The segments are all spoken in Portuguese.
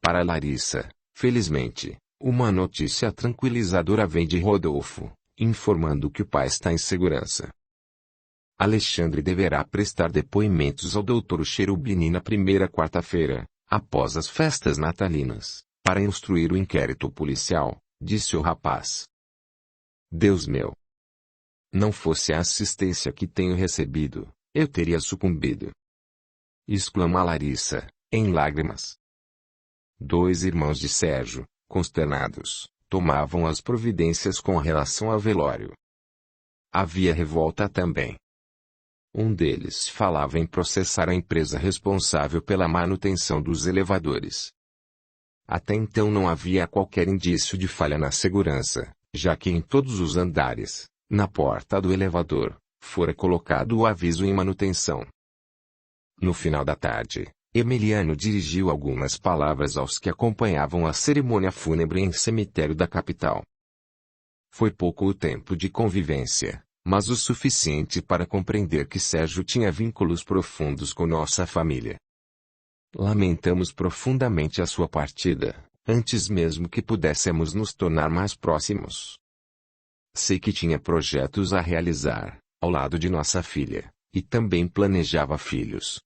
Para Larissa, felizmente, uma notícia tranquilizadora vem de Rodolfo, informando que o pai está em segurança. Alexandre deverá prestar depoimentos ao Dr. Cherubini na primeira quarta-feira, após as festas natalinas, para instruir o inquérito policial, disse o rapaz. Deus meu! Não fosse a assistência que tenho recebido, eu teria sucumbido. Exclama Larissa, em lágrimas. 2 irmãos de Sérgio, consternados, tomavam as providências com relação ao velório. Havia revolta também. Um deles falava em processar a empresa responsável pela manutenção dos elevadores. Até então não havia qualquer indício de falha na segurança, já que em todos os andares, na porta do elevador, fora colocado o aviso em manutenção. No final da tarde, Emiliano dirigiu algumas palavras aos que acompanhavam a cerimônia fúnebre em cemitério da capital. Foi pouco o tempo de convivência, mas o suficiente para compreender que Sérgio tinha vínculos profundos com nossa família. Lamentamos profundamente a sua partida, antes mesmo que pudéssemos nos tornar mais próximos. Sei que tinha projetos a realizar, ao lado de nossa filha, e também planejava filhos.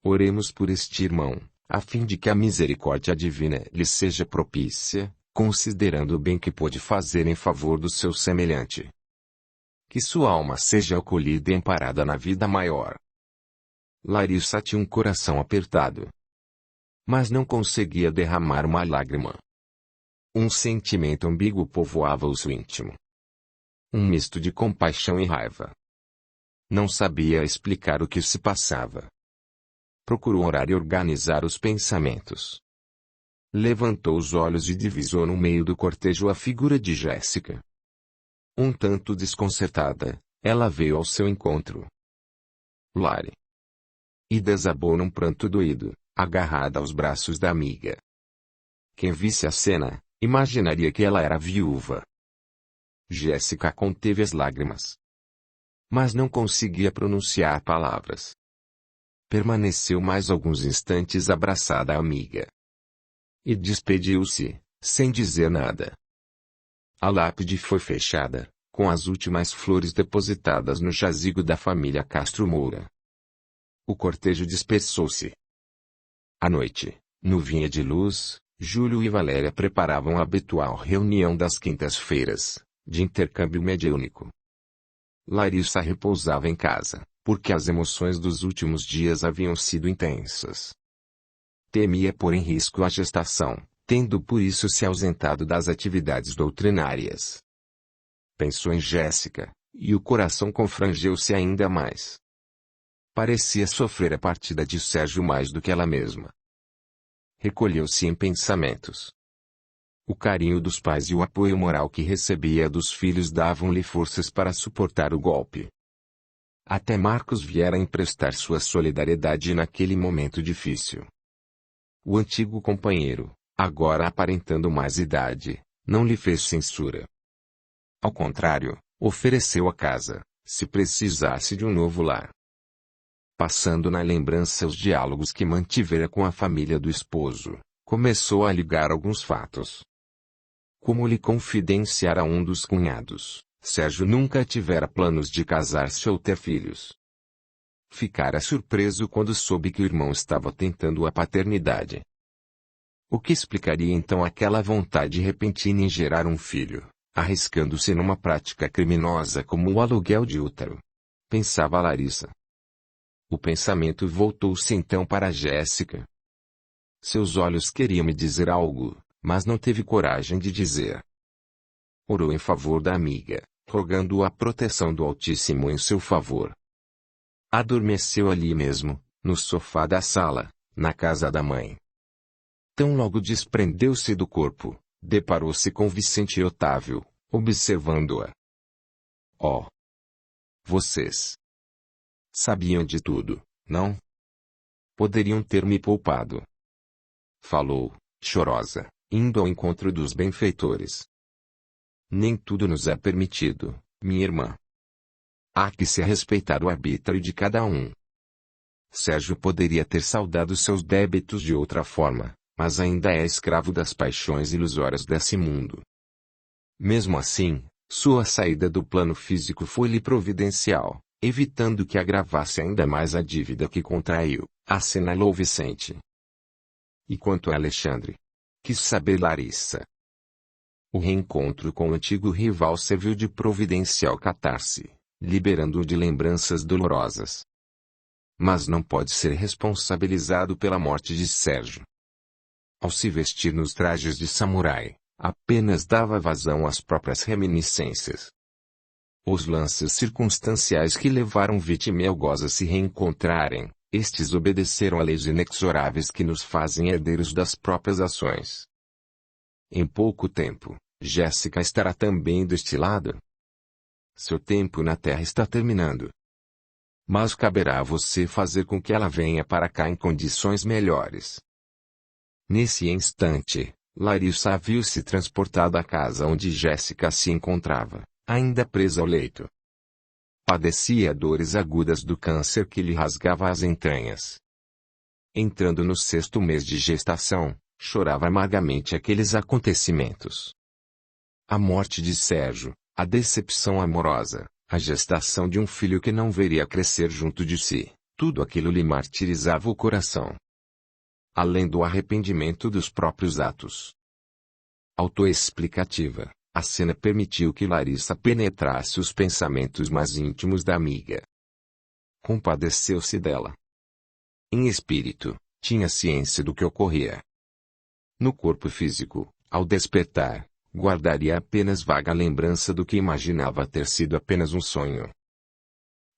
Oremos por este irmão, a fim de que a misericórdia divina lhe seja propícia, considerando o bem que pôde fazer em favor do seu semelhante. Que sua alma seja acolhida e amparada na vida maior. Larissa tinha um coração apertado. Mas não conseguia derramar uma lágrima. Um sentimento ambíguo povoava o seu íntimo. Um misto de compaixão e raiva. Não sabia explicar o que se passava. Procurou orar e organizar os pensamentos. Levantou os olhos e divisou no meio do cortejo a figura de Jéssica. Um tanto desconcertada, ela veio ao seu encontro. Lari. E desabou num pranto doído, agarrada aos braços da amiga. Quem visse a cena, imaginaria que ela era viúva. Jéssica conteve as lágrimas. Mas não conseguia pronunciar palavras. Permaneceu mais alguns instantes abraçada à amiga. E despediu-se, sem dizer nada. A lápide foi fechada, com as últimas flores depositadas no jazigo da família Castro Moura. O cortejo dispersou-se. À noite, nuvinha de luz, Júlio e Valéria preparavam a habitual reunião das quintas-feiras, de intercâmbio mediúnico. Larissa repousava em casa, porque as emoções dos últimos dias haviam sido intensas. Temia pôr em risco a gestação, tendo por isso se ausentado das atividades doutrinárias. Pensou em Jéssica, e o coração confrangeu-se ainda mais. Parecia sofrer a partida de Sérgio mais do que ela mesma. Recolheu-se em pensamentos. O carinho dos pais e o apoio moral que recebia dos filhos davam-lhe forças para suportar o golpe. Até Marcos viera emprestar sua solidariedade naquele momento difícil. O antigo companheiro, agora aparentando mais idade, não lhe fez censura. Ao contrário, ofereceu a casa, se precisasse de um novo lar. Passando na lembrança os diálogos que mantivera com a família do esposo, começou a ligar alguns fatos. Como lhe confidenciara um dos cunhados, Sérgio nunca tivera planos de casar-se ou ter filhos. Ficara surpreso quando soube que o irmão estava tentando a paternidade. O que explicaria então aquela vontade repentina em gerar um filho, arriscando-se numa prática criminosa como o aluguel de útero? Pensava Larissa. O pensamento voltou-se então para Jéssica. Seus olhos queriam me dizer algo, mas não teve coragem de dizer. Orou em favor da amiga, rogando a proteção do Altíssimo em seu favor. Adormeceu ali mesmo, no sofá da sala, na casa da mãe. Tão logo desprendeu-se do corpo, deparou-se com Vicente e Otávio, observando-a. Oh! Vocês sabiam de tudo, não? Poderiam ter me poupado. Falou, chorosa, indo ao encontro dos benfeitores. Nem tudo nos é permitido, minha irmã. Há que se respeitar o arbítrio de cada um. Sérgio poderia ter saldado seus débitos de outra forma, mas ainda é escravo das paixões ilusórias desse mundo. Mesmo assim, sua saída do plano físico foi-lhe providencial, evitando que agravasse ainda mais a dívida que contraiu, assinalou Vicente. E quanto a Alexandre? Quis saber Larissa. O reencontro com o antigo rival serviu de providencial catarse, liberando-o de lembranças dolorosas. Mas não pode ser responsabilizado pela morte de Sérgio. Ao se vestir nos trajes de samurai, apenas dava vazão às próprias reminiscências. Os lances circunstanciais que levaram vítima e algoz a se reencontrarem, estes obedeceram a leis inexoráveis que nos fazem herdeiros das próprias ações. Em pouco tempo, Jéssica estará também deste lado. Seu tempo na Terra está terminando. Mas caberá a você fazer com que ela venha para cá em condições melhores. Nesse instante, Larissa viu-se transportada à casa onde Jéssica se encontrava, ainda presa ao leito. Padecia dores agudas do câncer que lhe rasgava as entranhas. Entrando no 6º mês de gestação, chorava amargamente aqueles acontecimentos. A morte de Sérgio, a decepção amorosa, a gestação de um filho que não veria crescer junto de si, tudo aquilo lhe martirizava o coração. Além do arrependimento dos próprios atos. Autoexplicativa, a cena permitiu que Larissa penetrasse os pensamentos mais íntimos da amiga. Compadeceu-se dela. Em espírito, tinha ciência do que ocorria. No corpo físico, ao despertar, guardaria apenas vaga lembrança do que imaginava ter sido apenas um sonho.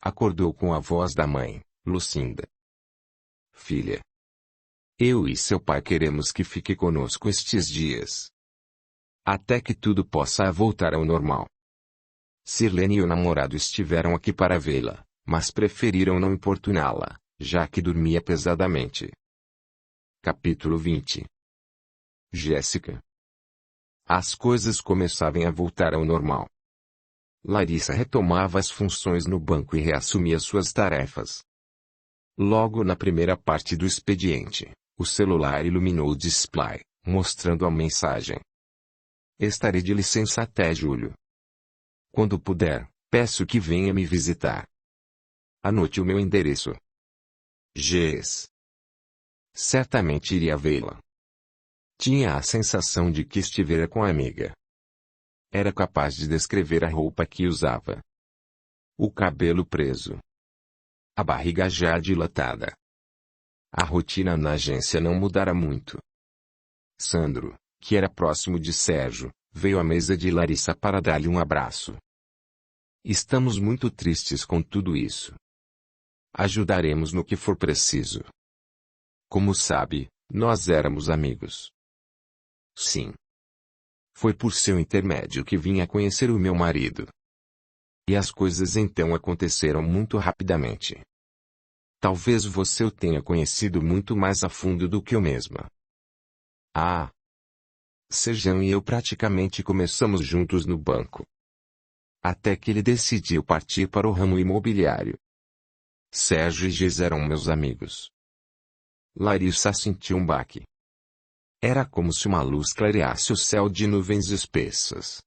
Acordou com a voz da mãe, Lucinda. Filha. Eu e seu pai queremos que fique conosco estes dias. Até que tudo possa voltar ao normal. Sirlene e o namorado estiveram aqui para vê-la, mas preferiram não importuná-la, já que dormia pesadamente. Capítulo 20. Jéssica. As coisas começavam a voltar ao normal. Larissa retomava as funções no banco e reassumia suas tarefas. Logo na primeira parte do expediente, o celular iluminou o display, mostrando a mensagem. Estarei de licença até julho. Quando puder, peço que venha me visitar. Anote o meu endereço. Gs. Certamente iria vê-la. Tinha a sensação de que estivera com a amiga. Era capaz de descrever a roupa que usava. O cabelo preso. A barriga já dilatada. A rotina na agência não mudara muito. Sandro, que era próximo de Sérgio, veio à mesa de Larissa para dar-lhe um abraço. Estamos muito tristes com tudo isso. Ajudaremos no que for preciso. Como sabe, nós éramos amigos. Sim. Foi por seu intermédio que vim a conhecer o meu marido. E as coisas então aconteceram muito rapidamente. Talvez você o tenha conhecido muito mais a fundo do que eu mesma. Ah! Sérgio e eu praticamente começamos juntos no banco. Até que ele decidiu partir para o ramo imobiliário. Sérgio e Gis eram meus amigos. Larissa sentiu um baque. Era como se uma luz clareasse o céu de nuvens espessas.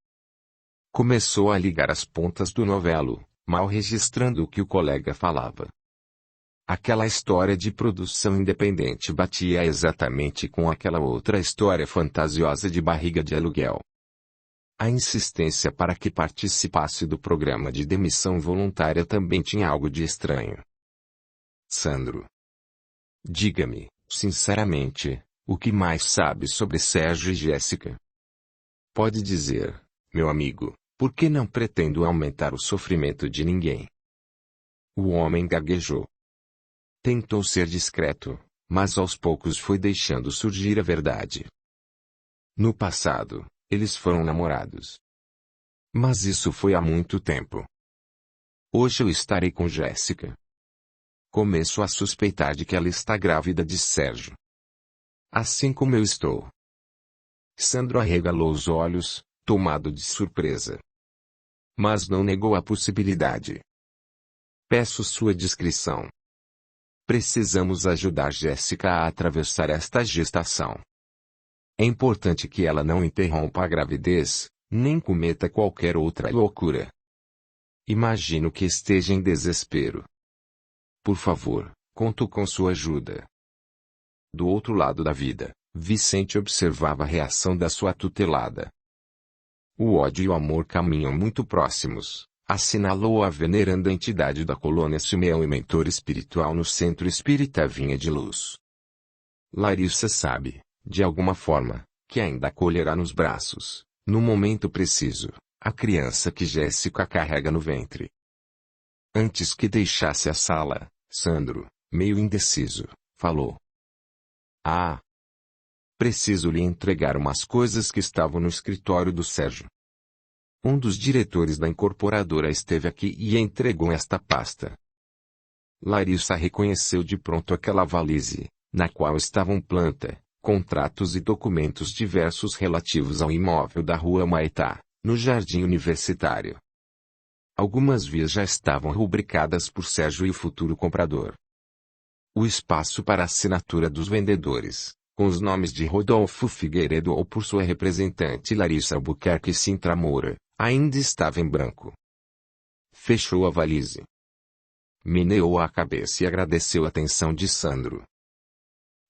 Começou a ligar as pontas do novelo, mal registrando o que o colega falava. Aquela história de produção independente batia exatamente com aquela outra história fantasiosa de barriga de aluguel. A insistência para que participasse do programa de demissão voluntária também tinha algo de estranho. Sandro. Diga-me, sinceramente, o que mais sabe sobre Sérgio e Jéssica? Pode dizer, meu amigo, porque não pretendo aumentar o sofrimento de ninguém. O homem gaguejou. Tentou ser discreto, mas aos poucos foi deixando surgir a verdade. No passado, eles foram namorados. Mas isso foi há muito tempo. Hoje eu estarei com Jéssica. Começo a suspeitar de que ela está grávida de Sérgio. Assim como eu estou. Sandro arregalou os olhos, tomado de surpresa. Mas não negou a possibilidade. Peço sua discrição. Precisamos ajudar Jéssica a atravessar esta gestação. É importante que ela não interrompa a gravidez, nem cometa qualquer outra loucura. Imagino que esteja em desespero. Por favor, conto com sua ajuda. Do outro lado da vida, Vicente observava a reação da sua tutelada. O ódio e o amor caminham muito próximos, assinalou a veneranda entidade da colônia Simeão e mentor espiritual no Centro Espírita Vinha de Luz. Larissa sabe, de alguma forma, que ainda acolherá nos braços, no momento preciso, a criança que Jéssica carrega no ventre. Antes que deixasse a sala, Sandro, meio indeciso, falou. Ah! Preciso lhe entregar umas coisas que estavam no escritório do Sérgio. Um dos diretores da incorporadora esteve aqui e entregou esta pasta. Larissa reconheceu de pronto aquela valise, na qual estavam planta, contratos e documentos diversos relativos ao imóvel da Rua Maitá, no Jardim Universitário. Algumas vias já estavam rubricadas por Sérgio e o futuro comprador. O espaço para assinatura dos vendedores, com os nomes de Rodolfo Figueiredo ou por sua representante Larissa Albuquerque Sintra Moura, ainda estava em branco. Fechou a valise. Meneou a cabeça e agradeceu a atenção de Sandro.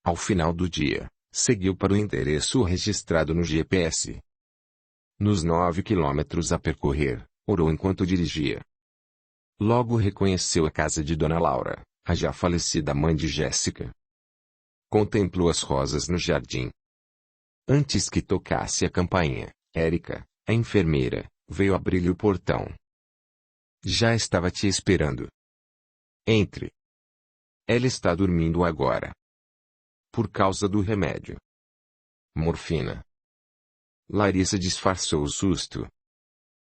Ao final do dia, seguiu para o endereço registrado no GPS. Nos 9 quilômetros a percorrer, orou enquanto dirigia. Logo reconheceu a casa de Dona Laura, a já falecida mãe de Jéssica. Contemplou as rosas no jardim. Antes que tocasse a campainha, Érica, a enfermeira, veio abrir-lhe o portão. Já estava te esperando. Entre. Ela está dormindo agora. Por causa do remédio. Morfina. Larissa disfarçou o susto.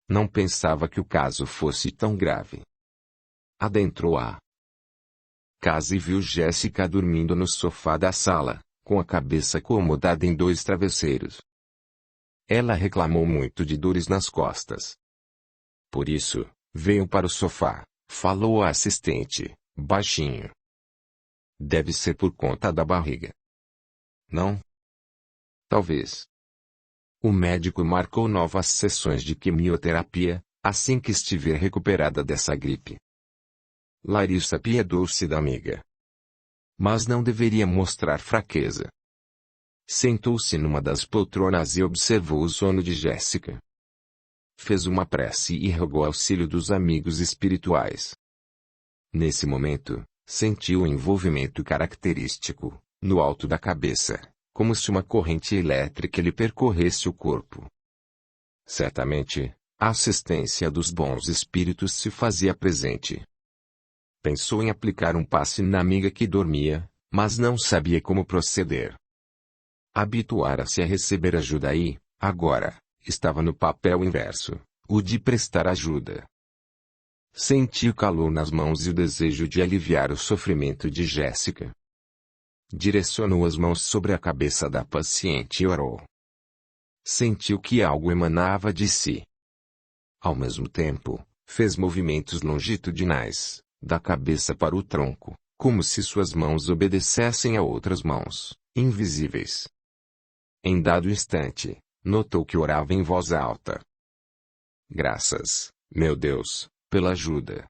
Não pensava que o caso fosse tão grave. Adentrou a casa e viu Jéssica dormindo no sofá da sala, com a cabeça acomodada em 2 travesseiros. Ela reclamou muito de dores nas costas. Por isso, veio para o sofá, falou à assistente, baixinho. Deve ser por conta da barriga. Não? Talvez. O médico marcou novas sessões de quimioterapia, assim que estiver recuperada dessa gripe. Larissa piedou-se da amiga. Mas não deveria mostrar fraqueza. Sentou-se numa das poltronas e observou o sono de Jéssica. Fez uma prece e rogou auxílio dos amigos espirituais. Nesse momento, sentiu um envolvimento característico, no alto da cabeça, como se uma corrente elétrica lhe percorresse o corpo. Certamente, a assistência dos bons espíritos se fazia presente. Pensou em aplicar um passe na amiga que dormia, mas não sabia como proceder. Habituara-se a receber ajuda e, agora, estava no papel inverso, o de prestar ajuda. Sentiu calor nas mãos e o desejo de aliviar o sofrimento de Jéssica. Direcionou as mãos sobre a cabeça da paciente e orou. Sentiu que algo emanava de si. Ao mesmo tempo, fez movimentos longitudinais, da cabeça para o tronco, como se suas mãos obedecessem a outras mãos, invisíveis. Em dado instante, notou que orava em voz alta. Graças, meu Deus, pela ajuda.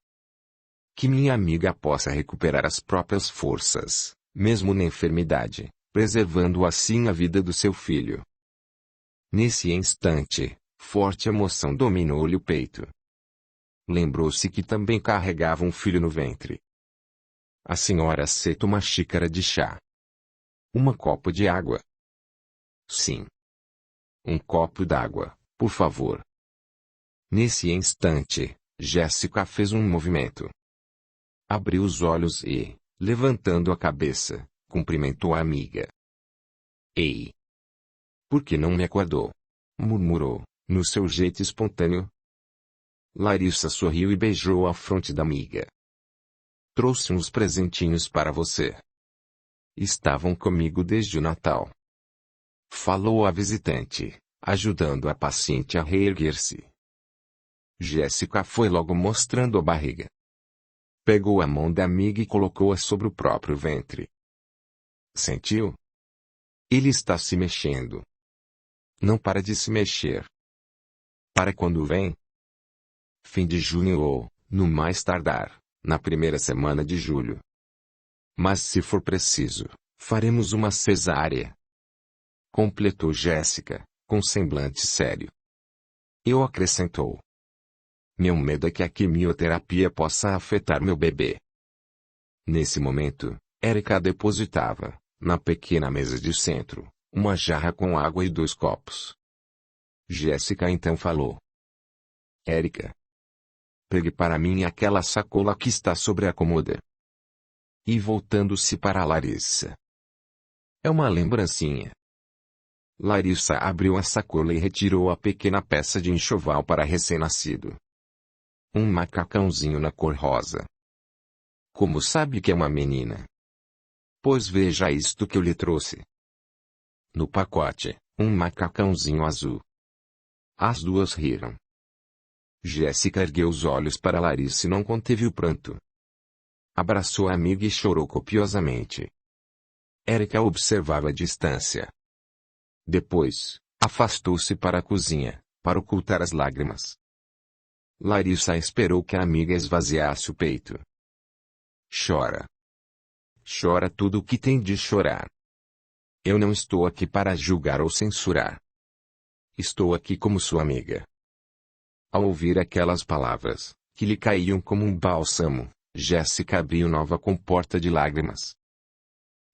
Que minha amiga possa recuperar as próprias forças, mesmo na enfermidade, preservando assim a vida do seu filho. Nesse instante, forte emoção dominou-lhe o peito. Lembrou-se que também carregava um filho no ventre. A senhora aceita uma xícara de chá? Uma copo de água? Sim. Um copo d'água, por favor. Nesse instante, Jéssica fez um movimento. Abriu os olhos e, levantando a cabeça, cumprimentou a amiga. Ei! Por que não me acordou? Murmurou, no seu jeito espontâneo. Larissa sorriu e beijou a fronte da amiga. Trouxe uns presentinhos para você. Estavam comigo desde o Natal. Falou a visitante, ajudando a paciente a reerguer-se. Jéssica foi logo mostrando a barriga. Pegou a mão da amiga e colocou-a sobre o próprio ventre. Sentiu? Ele está se mexendo. Não para de se mexer. Para quando vem? Fim de junho ou, no mais tardar, na primeira semana de julho. Mas se for preciso, faremos uma cesárea. Completou Jéssica, com semblante sério. Eu acrescentou. Meu medo é que a quimioterapia possa afetar meu bebê. Nesse momento, Erika depositava, na pequena mesa de centro, uma jarra com água e 2 copos. Jéssica então falou. Erika. Pegue para mim aquela sacola que está sobre a cômoda. E voltando-se para Larissa. É uma lembrancinha. Larissa abriu a sacola e retirou a pequena peça de enxoval para recém-nascido. Um macacãozinho na cor rosa. Como sabe que é uma menina? Pois veja isto que eu lhe trouxe. No pacote, um macacãozinho azul. As duas riram. Jéssica ergueu os olhos para Larissa e não conteve o pranto. Abraçou a amiga e chorou copiosamente. Erika observava a distância. Depois, afastou-se para a cozinha, para ocultar as lágrimas. Larissa esperou que a amiga esvaziasse o peito. Chora. Chora tudo o que tem de chorar. Eu não estou aqui para julgar ou censurar. Estou aqui como sua amiga. Ao ouvir aquelas palavras, que lhe caíam como um bálsamo, Jéssica abriu nova comporta de lágrimas.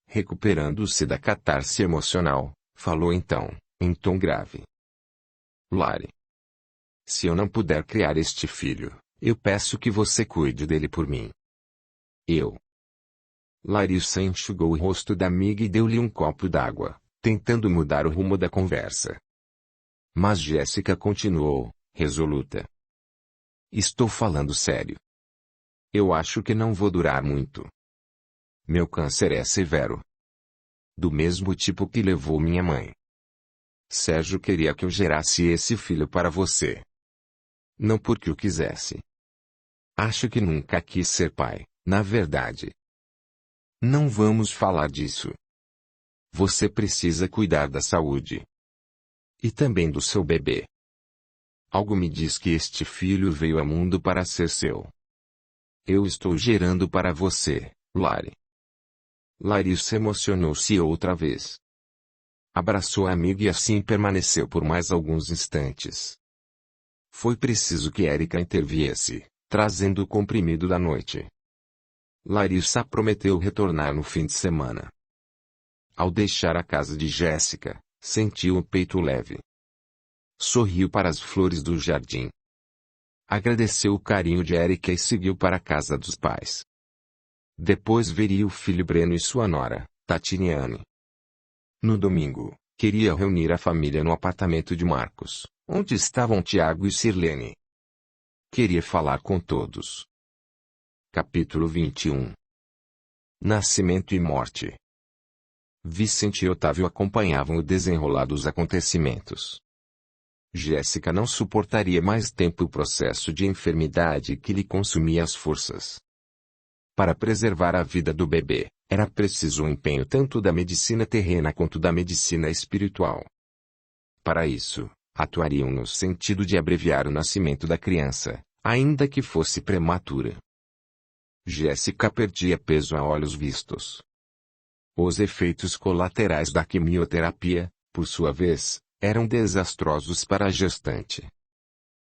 Recuperando-se da catarse emocional, falou então, em tom grave. Lari. Se eu não puder criar este filho, eu peço que você cuide dele por mim. Eu. Larissa enxugou o rosto da amiga e deu-lhe um copo d'água, tentando mudar o rumo da conversa. Mas Jéssica continuou, resoluta. Estou falando sério. Eu acho que não vou durar muito. Meu câncer é severo. Do mesmo tipo que levou minha mãe. Sérgio queria que eu gerasse esse filho para você. Não porque o quisesse. Acho que nunca quis ser pai, na verdade. Não vamos falar disso. Você precisa cuidar da saúde. E também do seu bebê. Algo me diz que este filho veio ao mundo para ser seu. Eu estou gerando para você, Lari. Larissa emocionou-se outra vez. Abraçou a amiga e assim permaneceu por mais alguns instantes. Foi preciso que Erika interviesse, trazendo o comprimido da noite. Larissa prometeu retornar no fim de semana. Ao deixar a casa de Jéssica, sentiu o peito leve. Sorriu para as flores do jardim. Agradeceu o carinho de Erika e seguiu para a casa dos pais. Depois veria o filho Breno e sua nora, Tatiniane. No domingo, queria reunir a família no apartamento de Marcos, onde estavam Tiago e Sirlene. Queria falar com todos. Capítulo 21. Nascimento e morte. Vicente e Otávio acompanhavam o desenrolar dos acontecimentos. Jéssica não suportaria mais tempo o processo de enfermidade que lhe consumia as forças. Para preservar a vida do bebê, era preciso um empenho tanto da medicina terrena quanto da medicina espiritual. Para isso, atuariam no sentido de abreviar o nascimento da criança, ainda que fosse prematura. Jéssica perdia peso a olhos vistos. Os efeitos colaterais da quimioterapia, por sua vez, eram desastrosos para a gestante.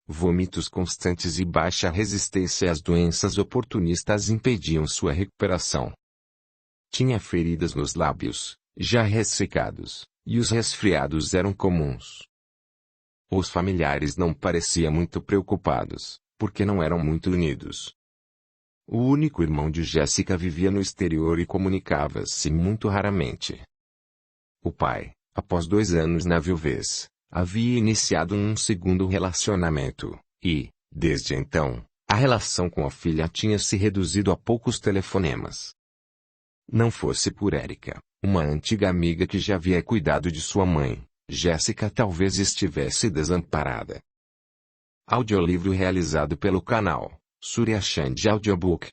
Vômitos constantes e baixa resistência às doenças oportunistas impediam sua recuperação. Tinha feridas nos lábios, já ressecados, e os resfriados eram comuns. Os familiares não pareciam muito preocupados, porque não eram muito unidos. O único irmão de Jéssica vivia no exterior e comunicava-se muito raramente. O pai, após 2 anos na viuvez, havia iniciado um segundo relacionamento, e, desde então, a relação com a filha tinha se reduzido a poucos telefonemas. Não fosse por Erika, uma antiga amiga que já havia cuidado de sua mãe, Jéssica talvez estivesse desamparada. Audiolivro realizado pelo canal Surya Chand Audiobook.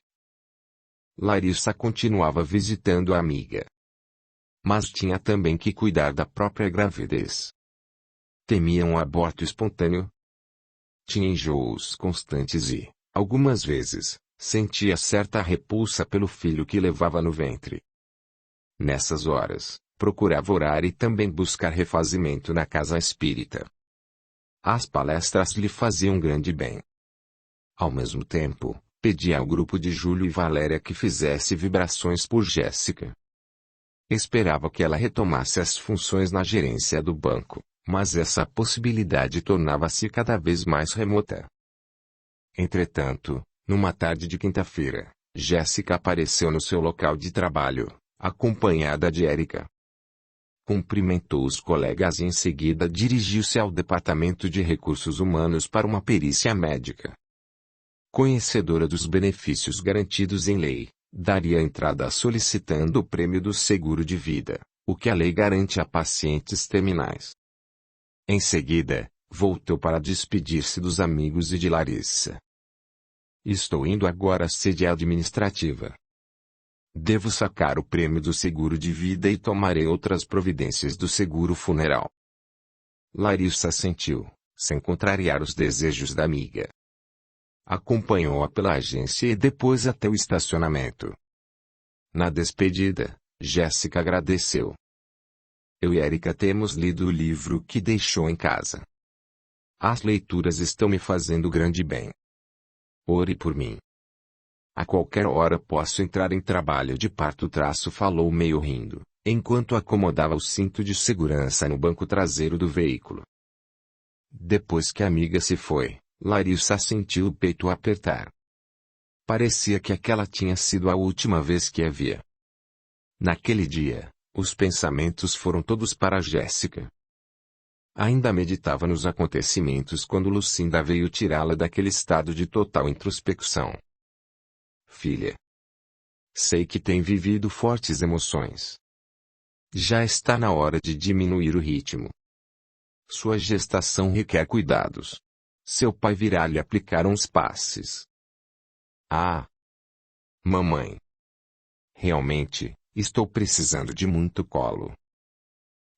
Larissa continuava visitando a amiga. Mas tinha também que cuidar da própria gravidez. temia um aborto espontâneo. Tinha enjoos constantes e, algumas vezes, sentia certa repulsa pelo filho que levava no ventre. Nessas horas, procurava orar e também buscar refazimento na casa espírita. As palestras lhe faziam grande bem. Ao mesmo tempo, pedia ao grupo de Júlio e Valéria que fizesse vibrações por Jéssica. Esperava que ela retomasse as funções na gerência do banco, mas essa possibilidade tornava-se cada vez mais remota. Entretanto, numa tarde de quinta-feira, Jéssica apareceu no seu local de trabalho, acompanhada de Érica. Cumprimentou os colegas e em seguida dirigiu-se ao Departamento de Recursos Humanos para uma perícia médica. Conhecedora dos benefícios garantidos em lei, daria entrada solicitando o prêmio do seguro de vida, o que a lei garante a pacientes terminais. Em seguida, voltou para despedir-se dos amigos e de Larissa. Estou indo agora à sede administrativa. Devo sacar o prêmio do seguro de vida e tomarei outras providências do seguro funeral. Larissa assentiu, sem contrariar os desejos da amiga. Acompanhou-a pela agência e depois até o estacionamento. Na despedida, Jéssica agradeceu. Eu e Érica temos lido o livro que deixou em casa. As leituras estão me fazendo grande bem. Ore por mim. A qualquer hora posso entrar em trabalho de parto. Falou meio rindo, enquanto acomodava o cinto de segurança no banco traseiro do veículo. Depois que a amiga se foi, Larissa sentiu o peito apertar. Parecia que aquela tinha sido a última vez que a via. Naquele dia, os pensamentos foram todos para Jéssica. Ainda meditava nos acontecimentos quando Lucinda veio tirá-la daquele estado de total introspecção. Filha. Sei que tem vivido fortes emoções. Já está na hora de diminuir o ritmo. Sua gestação requer cuidados. Seu pai virá lhe aplicar uns passes. Ah! Mamãe. Realmente, estou precisando de muito colo.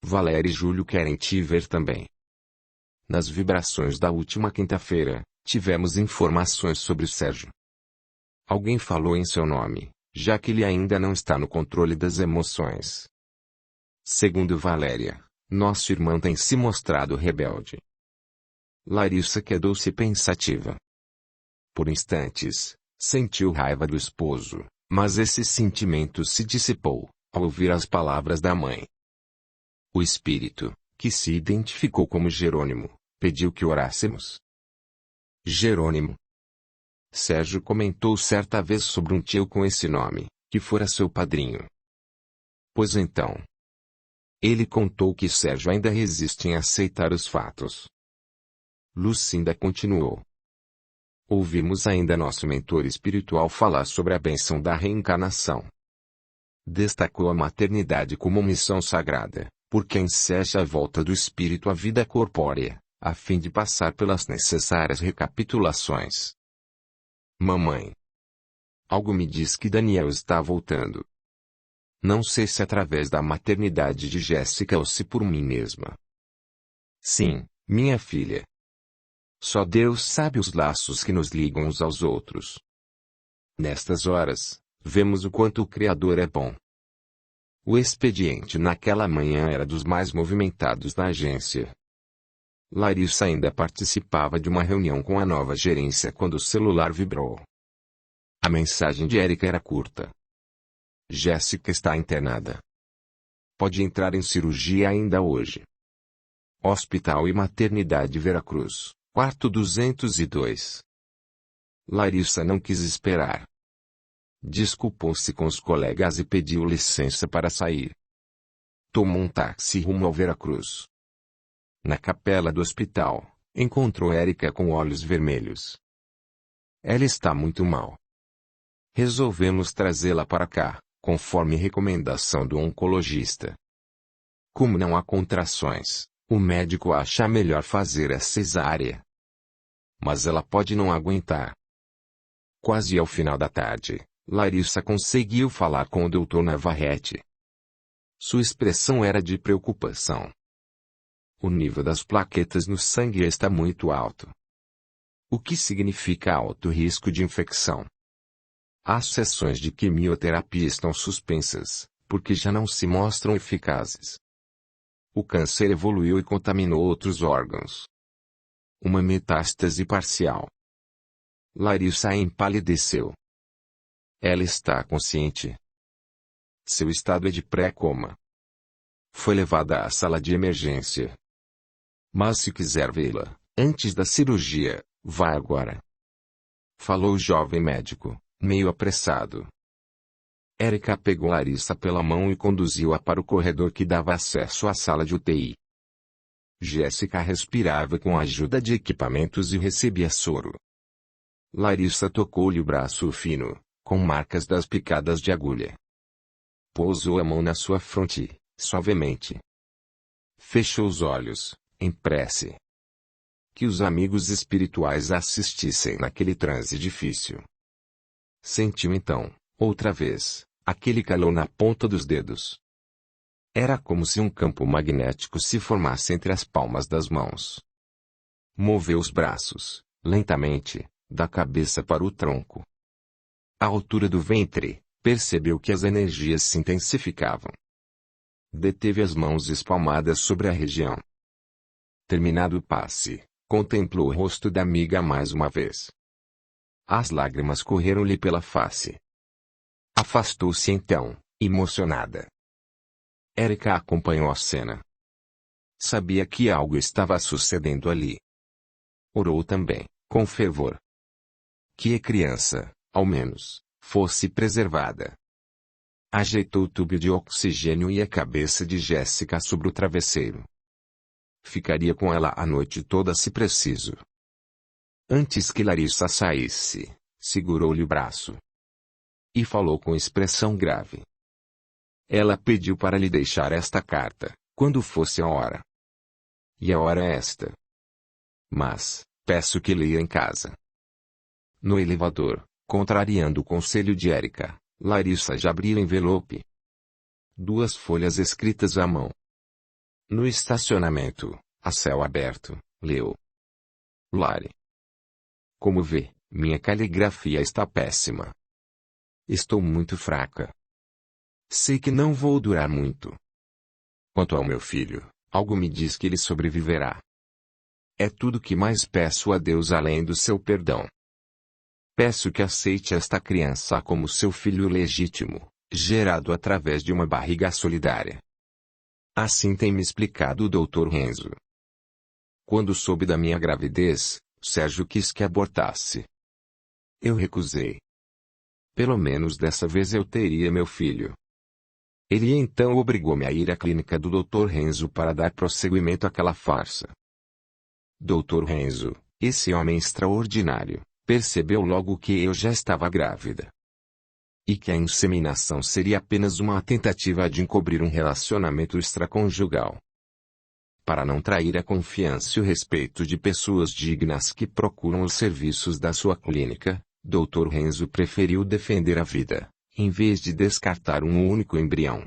Valéria e Júlio querem te ver também. Nas vibrações da última quinta-feira, tivemos informações sobre o Sérgio. Alguém falou em seu nome, já que ele ainda não está no controle das emoções. Segundo Valéria, nosso irmão tem se mostrado rebelde. Larissa quedou-se pensativa. Por instantes, sentiu raiva do esposo, mas esse sentimento se dissipou, ao ouvir as palavras da mãe. O espírito, que se identificou como Jerônimo, pediu que orássemos. Jerônimo. Sérgio comentou certa vez sobre um tio com esse nome, que fora seu padrinho. Pois então. Ele contou que Sérgio ainda resiste em aceitar os fatos. Lucinda continuou. Ouvimos ainda nosso mentor espiritual falar sobre a bênção da reencarnação. Destacou a maternidade como missão sagrada, porque enseja a volta do espírito à vida corpórea, a fim de passar pelas necessárias recapitulações. Mamãe. Algo me diz que Daniel está voltando. Não sei se através da maternidade de Jéssica ou se por mim mesma. Sim, minha filha. Só Deus sabe os laços que nos ligam uns aos outros. Nestas horas, vemos o quanto o Criador é bom. O expediente naquela manhã era dos mais movimentados da agência. Larissa ainda participava de uma reunião com a nova gerência quando o celular vibrou. A mensagem de Érica era curta. Jéssica está internada. Pode entrar em cirurgia ainda hoje. Hospital e Maternidade Veracruz, quarto 202. Larissa não quis esperar. Desculpou-se com os colegas e pediu licença para sair. Tomou um táxi rumo ao Veracruz. Na capela do hospital, encontrou Érica com olhos vermelhos. Ela está muito mal. Resolvemos trazê-la para cá, conforme recomendação do oncologista. Como não há contrações, o médico acha melhor fazer a cesárea. Mas ela pode não aguentar. Quase ao final da tarde, Larissa conseguiu falar com o Dr. Navarrete. Sua expressão era de preocupação. o nível das plaquetas no sangue está muito alto. O que significa alto risco de infecção? As sessões de quimioterapia estão suspensas, porque já não se mostram eficazes. O câncer evoluiu e contaminou outros órgãos. Uma metástase parcial. Larissa empalideceu. Ela está consciente. Seu estado é de pré-coma. Foi levada à sala de emergência. Mas se quiser vê-la, antes da cirurgia, vá agora. Falou o jovem médico, meio apressado. Erica pegou Larissa pela mão e conduziu-a para o corredor que dava acesso à sala de UTI. Jéssica respirava com a ajuda de equipamentos e recebia soro. Larissa tocou-lhe o braço fino, com marcas das picadas de agulha. Pousou a mão na sua fronte, suavemente. Fechou os olhos, em prece. Que os amigos espirituais a assistissem naquele transe difícil. Sentiu então, outra vez, aquele calor na ponta dos dedos. Era como se um campo magnético se formasse entre as palmas das mãos. Moveu os braços, lentamente, da cabeça para o tronco. À altura do ventre, percebeu que as energias se intensificavam. Deteve as mãos espalmadas sobre a região. Terminado o passe, contemplou o rosto da amiga mais uma vez. As lágrimas correram-lhe pela face. Afastou-se então, emocionada. Erica acompanhou a cena. Sabia que algo estava sucedendo ali. Orou também, com fervor. Que a criança, ao menos, fosse preservada. Ajeitou o tubo de oxigênio e a cabeça de Jéssica sobre o travesseiro. Ficaria com ela a noite toda se preciso. Antes que Larissa saísse, segurou-lhe o braço. E falou com expressão grave. Ela pediu para lhe deixar esta carta, quando fosse a hora. E a hora é esta. Mas, peço que leia em casa. No elevador, contrariando o conselho de Erica, Larissa já abriu o envelope. 2 folhas escritas à mão. No estacionamento, a céu aberto, leu. Lari. Como vê, minha caligrafia está péssima. Estou muito fraca. Sei que não vou durar muito. Quanto ao meu filho, algo me diz que ele sobreviverá. É tudo que mais peço a Deus além do seu perdão. Peço que aceite esta criança como seu filho legítimo, gerado através de uma barriga solidária. Assim tem me explicado o Dr. Renzo. Quando soube da minha gravidez, Sérgio quis que abortasse. Eu recusei. Pelo menos dessa vez eu teria meu filho. Ele então obrigou-me a ir à clínica do Dr. Renzo para dar prosseguimento àquela farsa. Dr. Renzo, esse homem extraordinário, percebeu logo que eu já estava grávida. E que a inseminação seria apenas uma tentativa de encobrir um relacionamento extraconjugal. Para não trair a confiança e o respeito de pessoas dignas que procuram os serviços da sua clínica, Dr. Renzo preferiu defender a vida, em vez de descartar um único embrião.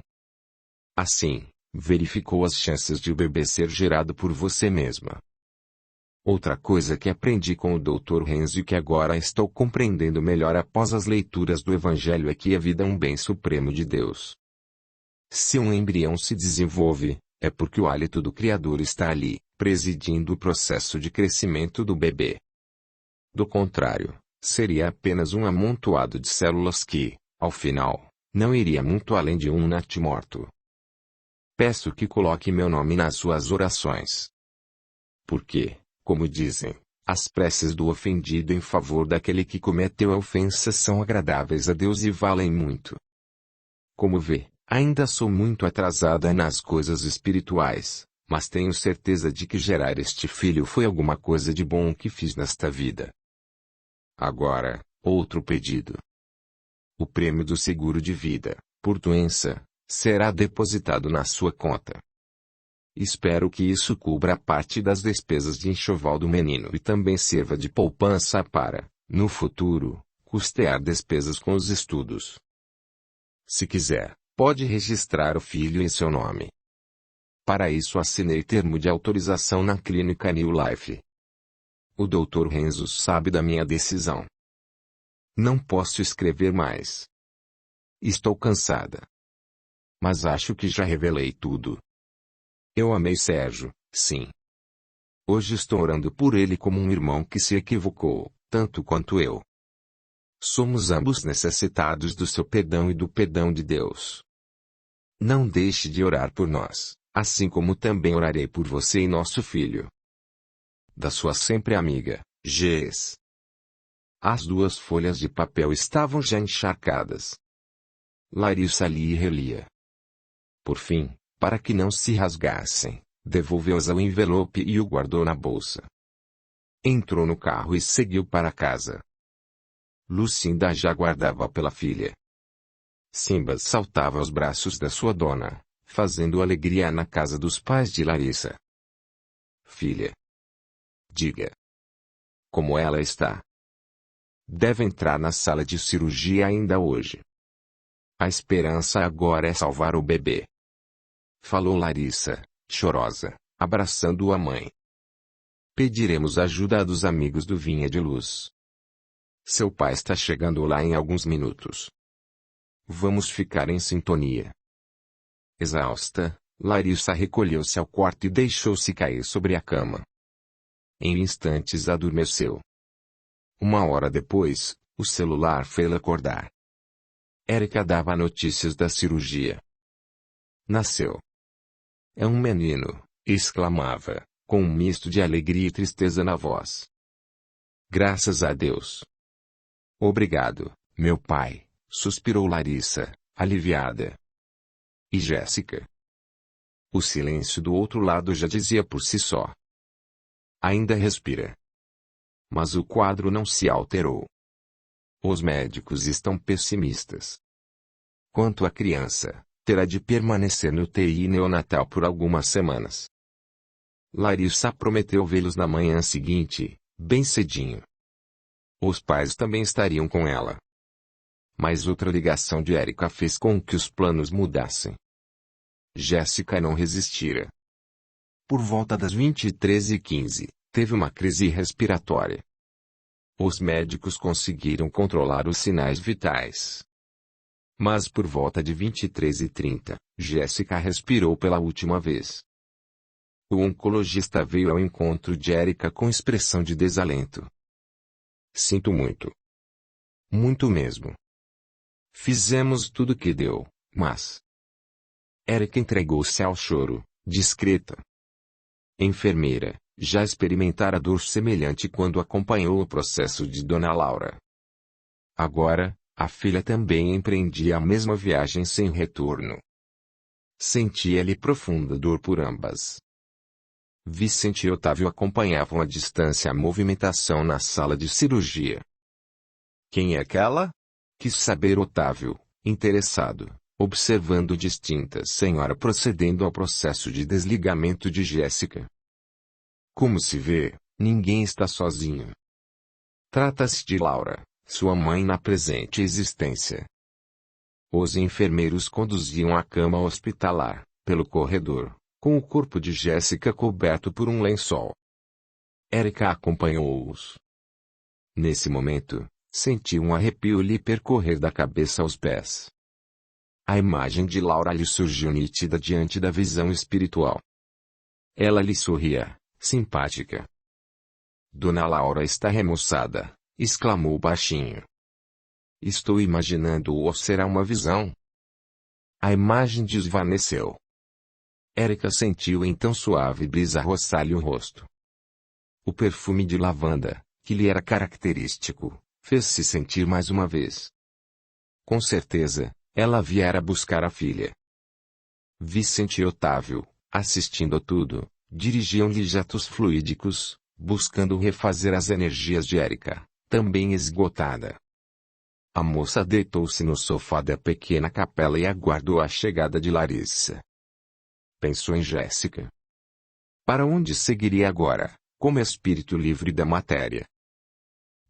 Assim, verificou as chances de o bebê ser gerado por você mesma. Outra coisa que aprendi com o Dr. Renzo e que agora estou compreendendo melhor após as leituras do Evangelho é que a vida é um bem supremo de Deus. Se um embrião se desenvolve, é porque o hálito do Criador está ali, presidindo o processo de crescimento do bebê. Do contrário, seria apenas um amontoado de células que, ao final, não iria muito além de um natimorto. Peço que coloque meu nome nas suas orações. Porque, como dizem, as preces do ofendido em favor daquele que cometeu a ofensa são agradáveis a Deus e valem muito. Como vê, ainda sou muito atrasada nas coisas espirituais, mas tenho certeza de que gerar este filho foi alguma coisa de bom que fiz nesta vida. Agora, outro pedido. O prêmio do seguro de vida, por doença, será depositado na sua conta. Espero que isso cubra parte das despesas de enxoval do menino e também sirva de poupança para, no futuro, custear despesas com os estudos. Se quiser, pode registrar o filho em seu nome. Para isso assinei termo de autorização na clínica New Life. O Dr. Renzo sabe da minha decisão. Não posso escrever mais. Estou cansada. Mas acho que já revelei tudo. Eu amei Sérgio, sim. Hoje estou orando por ele como um irmão que se equivocou, tanto quanto eu. Somos ambos necessitados do seu perdão e do perdão de Deus. Não deixe de orar por nós, assim como também orarei por você e nosso filho. Da sua sempre amiga, Gs. As duas folhas de papel estavam já encharcadas. Larissa lia e relia. Por fim, para que não se rasgassem, devolveu-as ao envelope e o guardou na bolsa. Entrou no carro e seguiu para casa. Lucinda já guardava pela filha. Simba saltava aos braços da sua dona, fazendo alegria na casa dos pais de Larissa. Filha. Diga. Como ela está? Deve entrar na sala de cirurgia ainda hoje. A esperança agora é salvar o bebê. Falou Larissa, chorosa, abraçando a mãe. Pediremos ajuda dos amigos do Vinha de Luz. Seu pai está chegando lá em alguns minutos. Vamos ficar em sintonia. Exausta, Larissa recolheu-se ao quarto e deixou-se cair sobre a cama. Em instantes adormeceu. 1 hora depois, o celular fez-la acordar. Érica dava notícias da cirurgia. Nasceu. É um menino, exclamava, com um misto de alegria e tristeza na voz. Graças a Deus. Obrigado, meu pai, suspirou Larissa, aliviada. E Jéssica? O silêncio do outro lado já dizia por si só. Ainda respira. Mas o quadro não se alterou. Os médicos estão pessimistas. Quanto à criança, terá de permanecer no UTI neonatal por algumas semanas. Larissa prometeu vê-los na manhã seguinte, bem cedinho. Os pais também estariam com ela. Mas outra ligação de Érica fez com que os planos mudassem. Jéssica não resistira. Por volta das 23h15, teve uma crise respiratória. Os médicos conseguiram controlar os sinais vitais. Mas por volta de 23h30, Jéssica respirou pela última vez. O oncologista veio ao encontro de Érica com expressão de desalento. Sinto muito. Muito mesmo. Fizemos tudo o que deu, mas... Érica entregou-se ao choro, discreta. Enfermeira, já experimentara dor semelhante quando acompanhou o processo de Dona Laura. Agora, a filha também empreendia a mesma viagem sem retorno. Sentia-lhe profunda dor por ambas. Vicente e Otávio acompanhavam à distância a movimentação na sala de cirurgia. Quem é aquela? Quis saber Otávio, interessado, observando distinta senhora procedendo ao processo de desligamento de Jéssica. Como se vê, ninguém está sozinho. Trata-se de Laura, sua mãe na presente existência. Os enfermeiros conduziam a cama hospitalar, pelo corredor, com o corpo de Jéssica coberto por um lençol. Érica acompanhou-os. Nesse momento, sentiu um arrepio lhe percorrer da cabeça aos pés. A imagem de Laura lhe surgiu nítida diante da visão espiritual. Ela lhe sorria, simpática. Dona Laura está remoçada, exclamou baixinho. Estou imaginando ou será uma visão? A imagem desvaneceu. Érica sentiu então suave brisa roçar-lhe o rosto. O perfume de lavanda, que lhe era característico, fez-se sentir mais uma vez. Com certeza, ela viera buscar a filha. Vicente e Otávio, assistindo a tudo, dirigiam-lhe jatos fluídicos, buscando refazer as energias de Érica, também esgotada. A moça deitou-se no sofá da pequena capela e aguardou a chegada de Larissa. Pensou em Jéssica. Para onde seguiria agora, como espírito livre da matéria?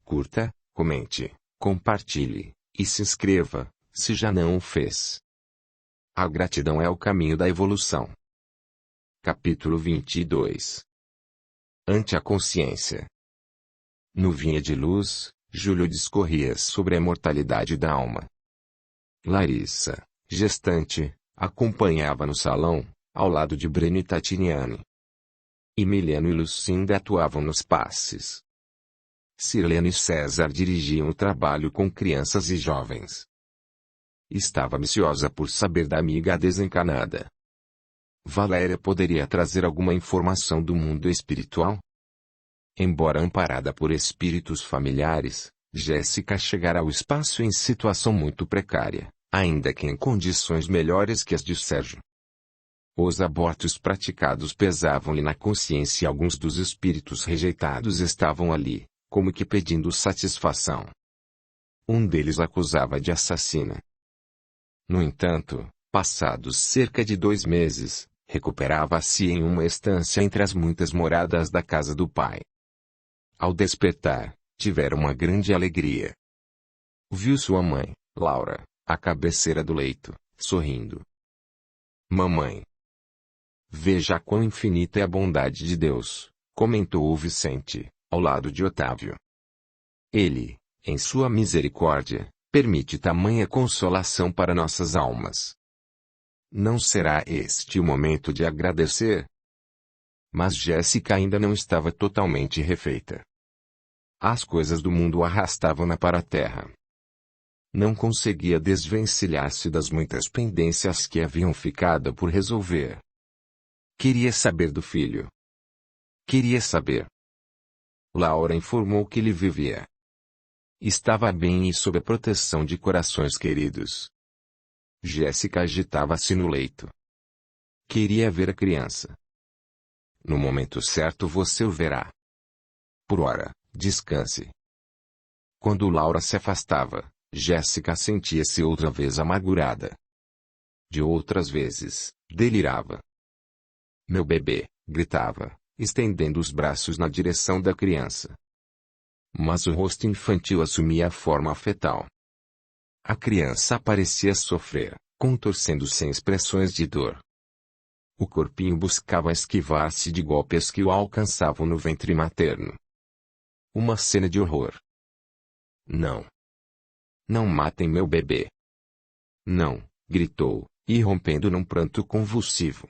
Curta, comente, compartilhe, e se inscreva, se já não o fez. A gratidão é o caminho da evolução. Capítulo 22. Ante a consciência. No Vinha de Luz, Júlio discorria sobre a mortalidade da alma. Larissa, gestante, acompanhava no salão, ao lado de Breno e Tatiniane. Emiliano e Lucinda atuavam nos passes. Sirlene e César dirigiam o trabalho com crianças e jovens. Estava ansiosa por saber da amiga desencanada. Valéria poderia trazer alguma informação do mundo espiritual? Embora amparada por espíritos familiares, Jéssica chegara ao espaço em situação muito precária, ainda que em condições melhores que as de Sérgio. Os abortos praticados pesavam-lhe na consciência e alguns dos espíritos rejeitados estavam ali, como que pedindo satisfação. Um deles acusava de assassina. No entanto, passados cerca de 2 meses, recuperava-se em uma estância entre as muitas moradas da casa do pai. Ao despertar, tivera uma grande alegria. Viu sua mãe, Laura, à cabeceira do leito, sorrindo. Mamãe. Veja quão infinita é a bondade de Deus, comentou o Vicente, ao lado de Otávio. Ele, em sua misericórdia, permite tamanha consolação para nossas almas. Não será este o momento de agradecer? Mas Jéssica ainda não estava totalmente refeita. As coisas do mundo arrastavam-na para a terra. Não conseguia desvencilhar-se das muitas pendências que haviam ficado por resolver. Queria saber do filho. Queria saber. Laura informou que ele vivia. Estava bem e sob a proteção de corações queridos. Jéssica agitava-se no leito. Queria ver a criança. No momento certo você o verá. Por ora, descanse. Quando Laura se afastava, Jéssica sentia-se outra vez amargurada. De outras vezes, delirava. Meu bebê, gritava, estendendo os braços na direção da criança. Mas o rosto infantil assumia a forma fetal. A criança parecia sofrer, contorcendo-se em expressões de dor. O corpinho buscava esquivar-se de golpes que o alcançavam no ventre materno. Uma cena de horror. Não. Não matem meu bebê. Não, gritou, irrompendo num pranto convulsivo.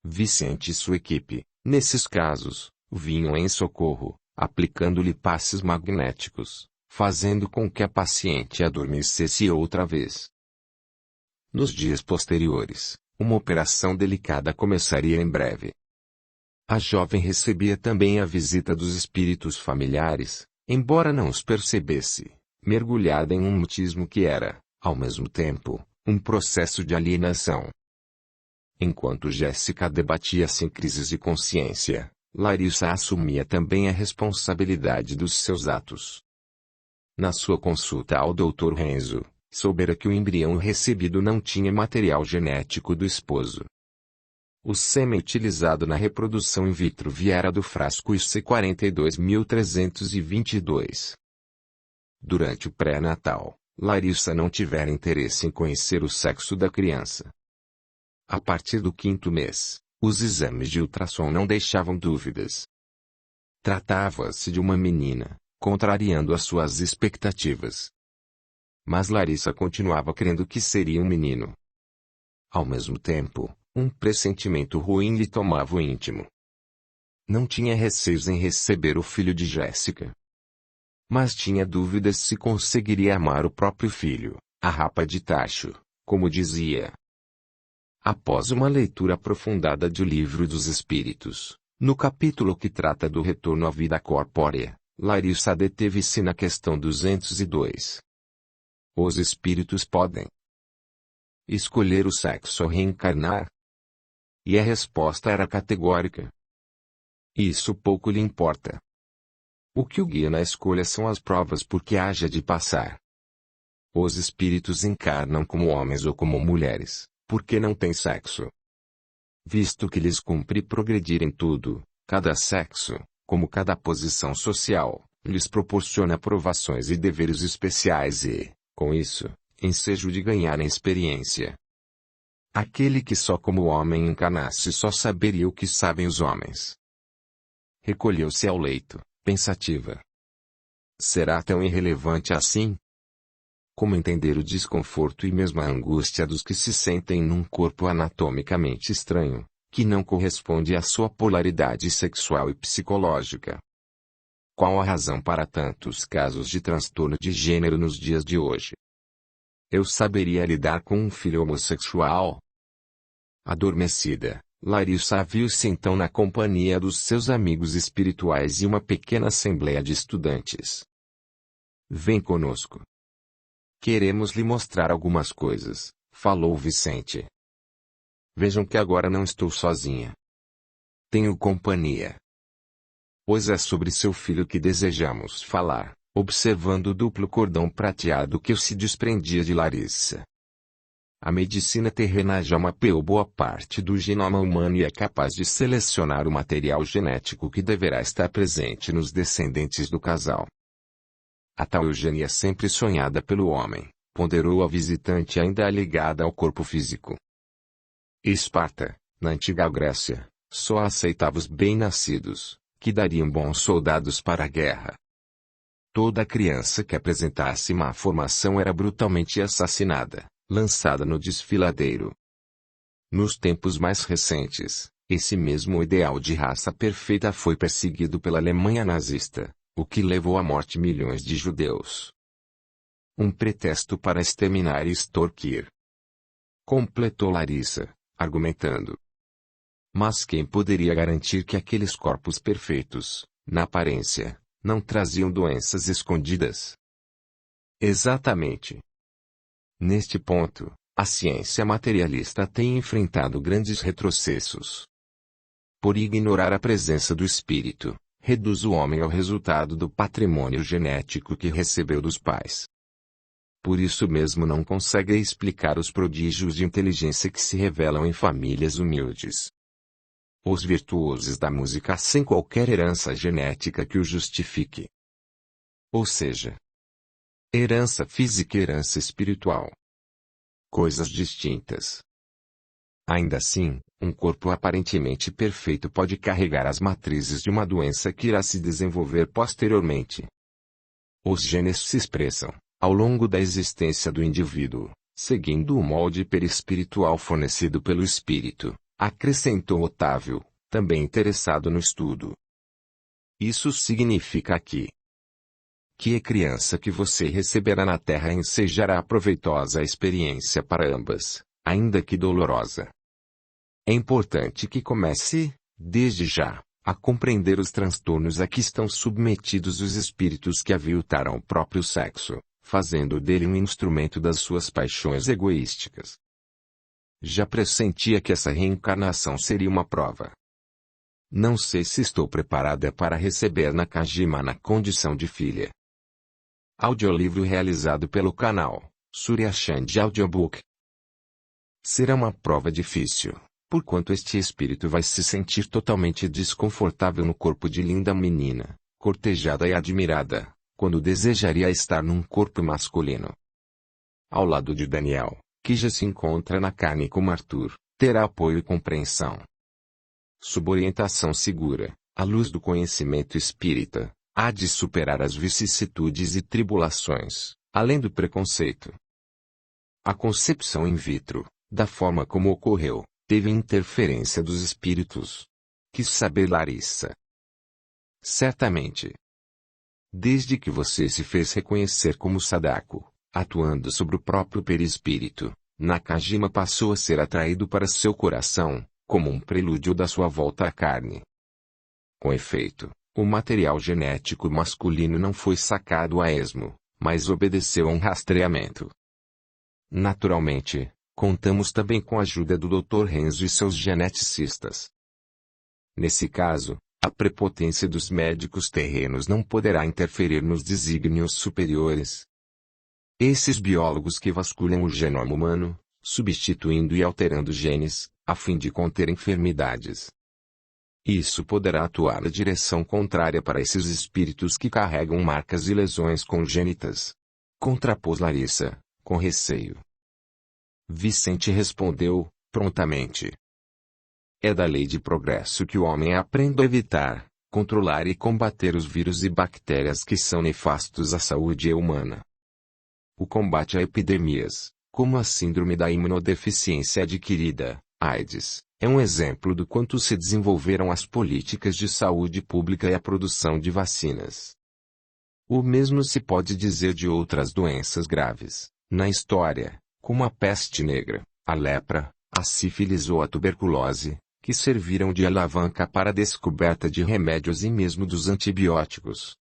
Vicente e sua equipe, nesses casos, vinham em socorro, aplicando-lhe passes magnéticos, fazendo com que a paciente adormecesse outra vez. Nos dias posteriores, uma operação delicada começaria em breve. A jovem recebia também a visita dos espíritos familiares, embora não os percebesse, mergulhada em um mutismo que era, ao mesmo tempo, um processo de alienação. Enquanto Jéssica debatia-se em crises de consciência, Larissa assumia também a responsabilidade dos seus atos. Na sua consulta ao Dr. Renzo, soubera que o embrião recebido não tinha material genético do esposo. O sêmen utilizado na reprodução in vitro viera do frasco IC 42.322. Durante o pré-natal, Larissa não tivera interesse em conhecer o sexo da criança. A partir do 5º mês, os exames de ultrassom não deixavam dúvidas. Tratava-se de uma menina, contrariando as suas expectativas. Mas Larissa continuava crendo que seria um menino. Ao mesmo tempo, um pressentimento ruim lhe tomava o íntimo. Não tinha receios em receber o filho de Jéssica. Mas tinha dúvidas se conseguiria amar o próprio filho, a rapa de tacho, como dizia. Após uma leitura aprofundada do Livro dos Espíritos, no capítulo que trata do retorno à vida corpórea, Larissa deteve-se na questão 202. Os espíritos podem escolher o sexo ou reencarnar? E a resposta era categórica. Isso pouco lhe importa. O que o guia na escolha são as provas por que haja de passar. Os espíritos encarnam como homens ou como mulheres, porque não têm sexo. Visto que lhes cumpre progredir em tudo, cada sexo, como cada posição social, lhes proporciona provações e deveres especiais e, com isso, ensejo de ganharem experiência. Aquele que só como homem encarnasse só saberia o que sabem os homens. Recolheu-se ao leito, pensativa. Será tão irrelevante assim? Como entender o desconforto e mesmo a angústia dos que se sentem num corpo anatomicamente estranho, que não corresponde à sua polaridade sexual e psicológica? Qual a razão para tantos casos de transtorno de gênero nos dias de hoje? Eu saberia lidar com um filho homossexual? Adormecida, Larissa viu-se então na companhia dos seus amigos espirituais e uma pequena assembleia de estudantes. Vem conosco. Queremos lhe mostrar algumas coisas, falou Vicente. Vejam que agora não estou sozinha. Tenho companhia. Pois é sobre seu filho que desejamos falar, observando o duplo cordão prateado que se desprendia de Larissa. A medicina terrena já mapeou boa parte do genoma humano e é capaz de selecionar o material genético que deverá estar presente nos descendentes do casal. A tal eugenia sempre sonhada pelo homem, ponderou a visitante ainda ligada ao corpo físico. Esparta, na antiga Grécia, só aceitava os bem-nascidos, que dariam bons soldados para a guerra. Toda criança que apresentasse má formação era brutalmente assassinada, lançada no desfiladeiro. Nos tempos mais recentes, esse mesmo ideal de raça perfeita foi perseguido pela Alemanha nazista, o que levou à morte milhões de judeus. Um pretexto para exterminar e extorquir. Completou Larissa, argumentando. Mas quem poderia garantir que aqueles corpos perfeitos, na aparência, não traziam doenças escondidas? Exatamente. Neste ponto, a ciência materialista tem enfrentado grandes retrocessos. Por ignorar a presença do espírito, reduz o homem ao resultado do patrimônio genético que recebeu dos pais. Por isso mesmo não consegue explicar os prodígios de inteligência que se revelam em famílias humildes. Os virtuosos da música sem qualquer herança genética que o justifique. Ou seja, herança física e herança espiritual. Coisas distintas. Ainda assim, um corpo aparentemente perfeito pode carregar as matrizes de uma doença que irá se desenvolver posteriormente. Os genes se expressam, ao longo da existência do indivíduo, seguindo o molde perispiritual fornecido pelo espírito, acrescentou Otávio, também interessado no estudo. Isso significa que a criança que você receberá na Terra ensejará proveitosa experiência para ambas, ainda que dolorosa. É importante que comece, desde já, a compreender os transtornos a que estão submetidos os espíritos que aviltaram o próprio sexo, fazendo dele um instrumento das suas paixões egoísticas. Já pressentia que essa reencarnação seria uma prova. Não sei se estou preparada para receber Nakajima na condição de filha. Audiolivro realizado pelo canal Surya Chand Audiobook. Será uma prova difícil, porquanto este espírito vai se sentir totalmente desconfortável no corpo de linda menina, cortejada e admirada, quando desejaria estar num corpo masculino. Ao lado de Daniel, que já se encontra na carne como Arthur, terá apoio e compreensão. Sob orientação segura, à luz do conhecimento espírita, há de superar as vicissitudes e tribulações, além do preconceito. A concepção in vitro, da forma como ocorreu, teve interferência dos espíritos. Quis saber Larissa. Certamente. Desde que você se fez reconhecer como Sadako, atuando sobre o próprio perispírito, Nakajima passou a ser atraído para seu coração, como um prelúdio da sua volta à carne. Com efeito, o material genético masculino não foi sacado a esmo, mas obedeceu a um rastreamento. Naturalmente, contamos também com a ajuda do Dr. Renzo e seus geneticistas. Nesse caso, a prepotência dos médicos terrenos não poderá interferir nos desígnios superiores. Esses biólogos que vasculham o genoma humano, substituindo e alterando genes, a fim de conter enfermidades. Isso poderá atuar na direção contrária para esses espíritos que carregam marcas e lesões congênitas. Contrapôs Larissa, com receio. Vicente respondeu, prontamente. É da lei de progresso que o homem aprende a evitar, controlar e combater os vírus e bactérias que são nefastos à saúde humana. O combate a epidemias, como a síndrome da imunodeficiência adquirida, AIDS, é um exemplo do quanto se desenvolveram as políticas de saúde pública e a produção de vacinas. O mesmo se pode dizer de outras doenças graves, na história, como a peste negra, a lepra, a sífilis ou a tuberculose, que serviram de alavanca para a descoberta de remédios e mesmo dos antibióticos.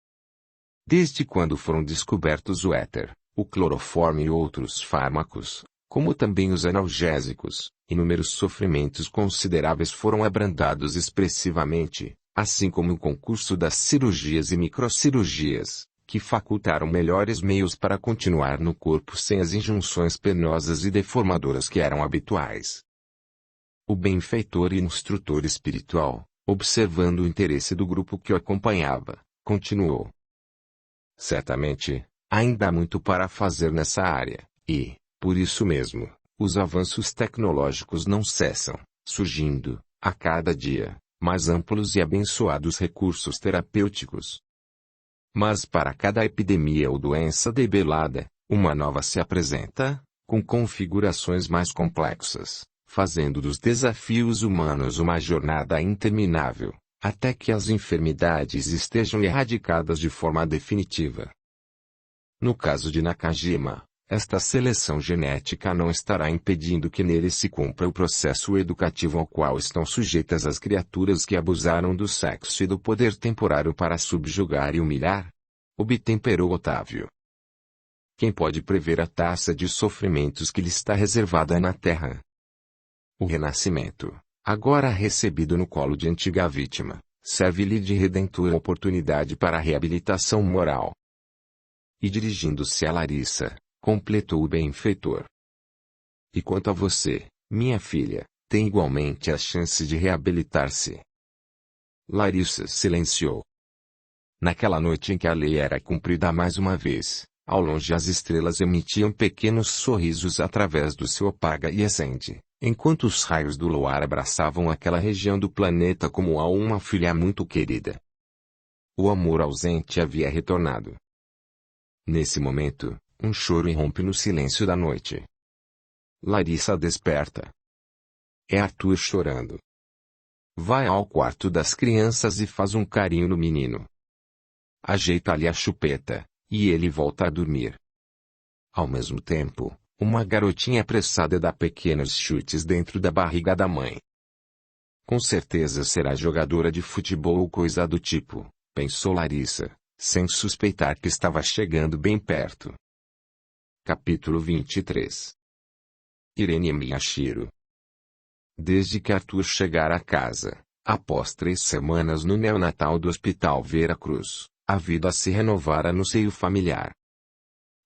Desde quando foram descobertos o éter, o cloroforme e outros fármacos, como também os analgésicos, inúmeros sofrimentos consideráveis foram abrandados expressivamente, assim como o concurso das cirurgias e microcirurgias, que facultaram melhores meios para continuar no corpo sem as injunções penosas e deformadoras que eram habituais. O benfeitor e instrutor espiritual, observando o interesse do grupo que o acompanhava, continuou: certamente, ainda há muito para fazer nessa área, e, por isso mesmo, os avanços tecnológicos não cessam, surgindo, a cada dia, mais amplos e abençoados recursos terapêuticos. Mas para cada epidemia ou doença debelada, uma nova se apresenta, com configurações mais complexas, fazendo dos desafios humanos uma jornada interminável, até que as enfermidades estejam erradicadas de forma definitiva. No caso de Nakajima, esta seleção genética não estará impedindo que nele se cumpra o processo educativo ao qual estão sujeitas as criaturas que abusaram do sexo e do poder temporário para subjugar e humilhar? Obtemperou Otávio. Quem pode prever a taça de sofrimentos que lhe está reservada na terra? O renascimento, agora recebido no colo de antiga vítima, serve-lhe de redentora oportunidade para a reabilitação moral. E dirigindo-se a Larissa, completou o benfeitor: e quanto a você, minha filha, tem igualmente a chance de reabilitar-se. Larissa silenciou. Naquela noite em que a lei era cumprida mais uma vez, ao longe as estrelas emitiam pequenos sorrisos através do seu apaga e acende, enquanto os raios do luar abraçavam aquela região do planeta como a uma filha muito querida. O amor ausente havia retornado. Nesse momento, um choro irrompe no silêncio da noite. Larissa desperta. É Arthur chorando. Vai ao quarto das crianças e faz um carinho no menino. Ajeita-lhe a chupeta, e ele volta a dormir. Ao mesmo tempo, uma garotinha apressada dá pequenos chutes dentro da barriga da mãe. Com certeza será jogadora de futebol ou coisa do tipo, pensou Larissa, sem suspeitar que estava chegando bem perto. Capítulo 23. Irene e Miyashiro. Desde que Arthur chegara a casa, após 3 semanas no neonatal do Hospital Vera Cruz, a vida se renovara no seio familiar.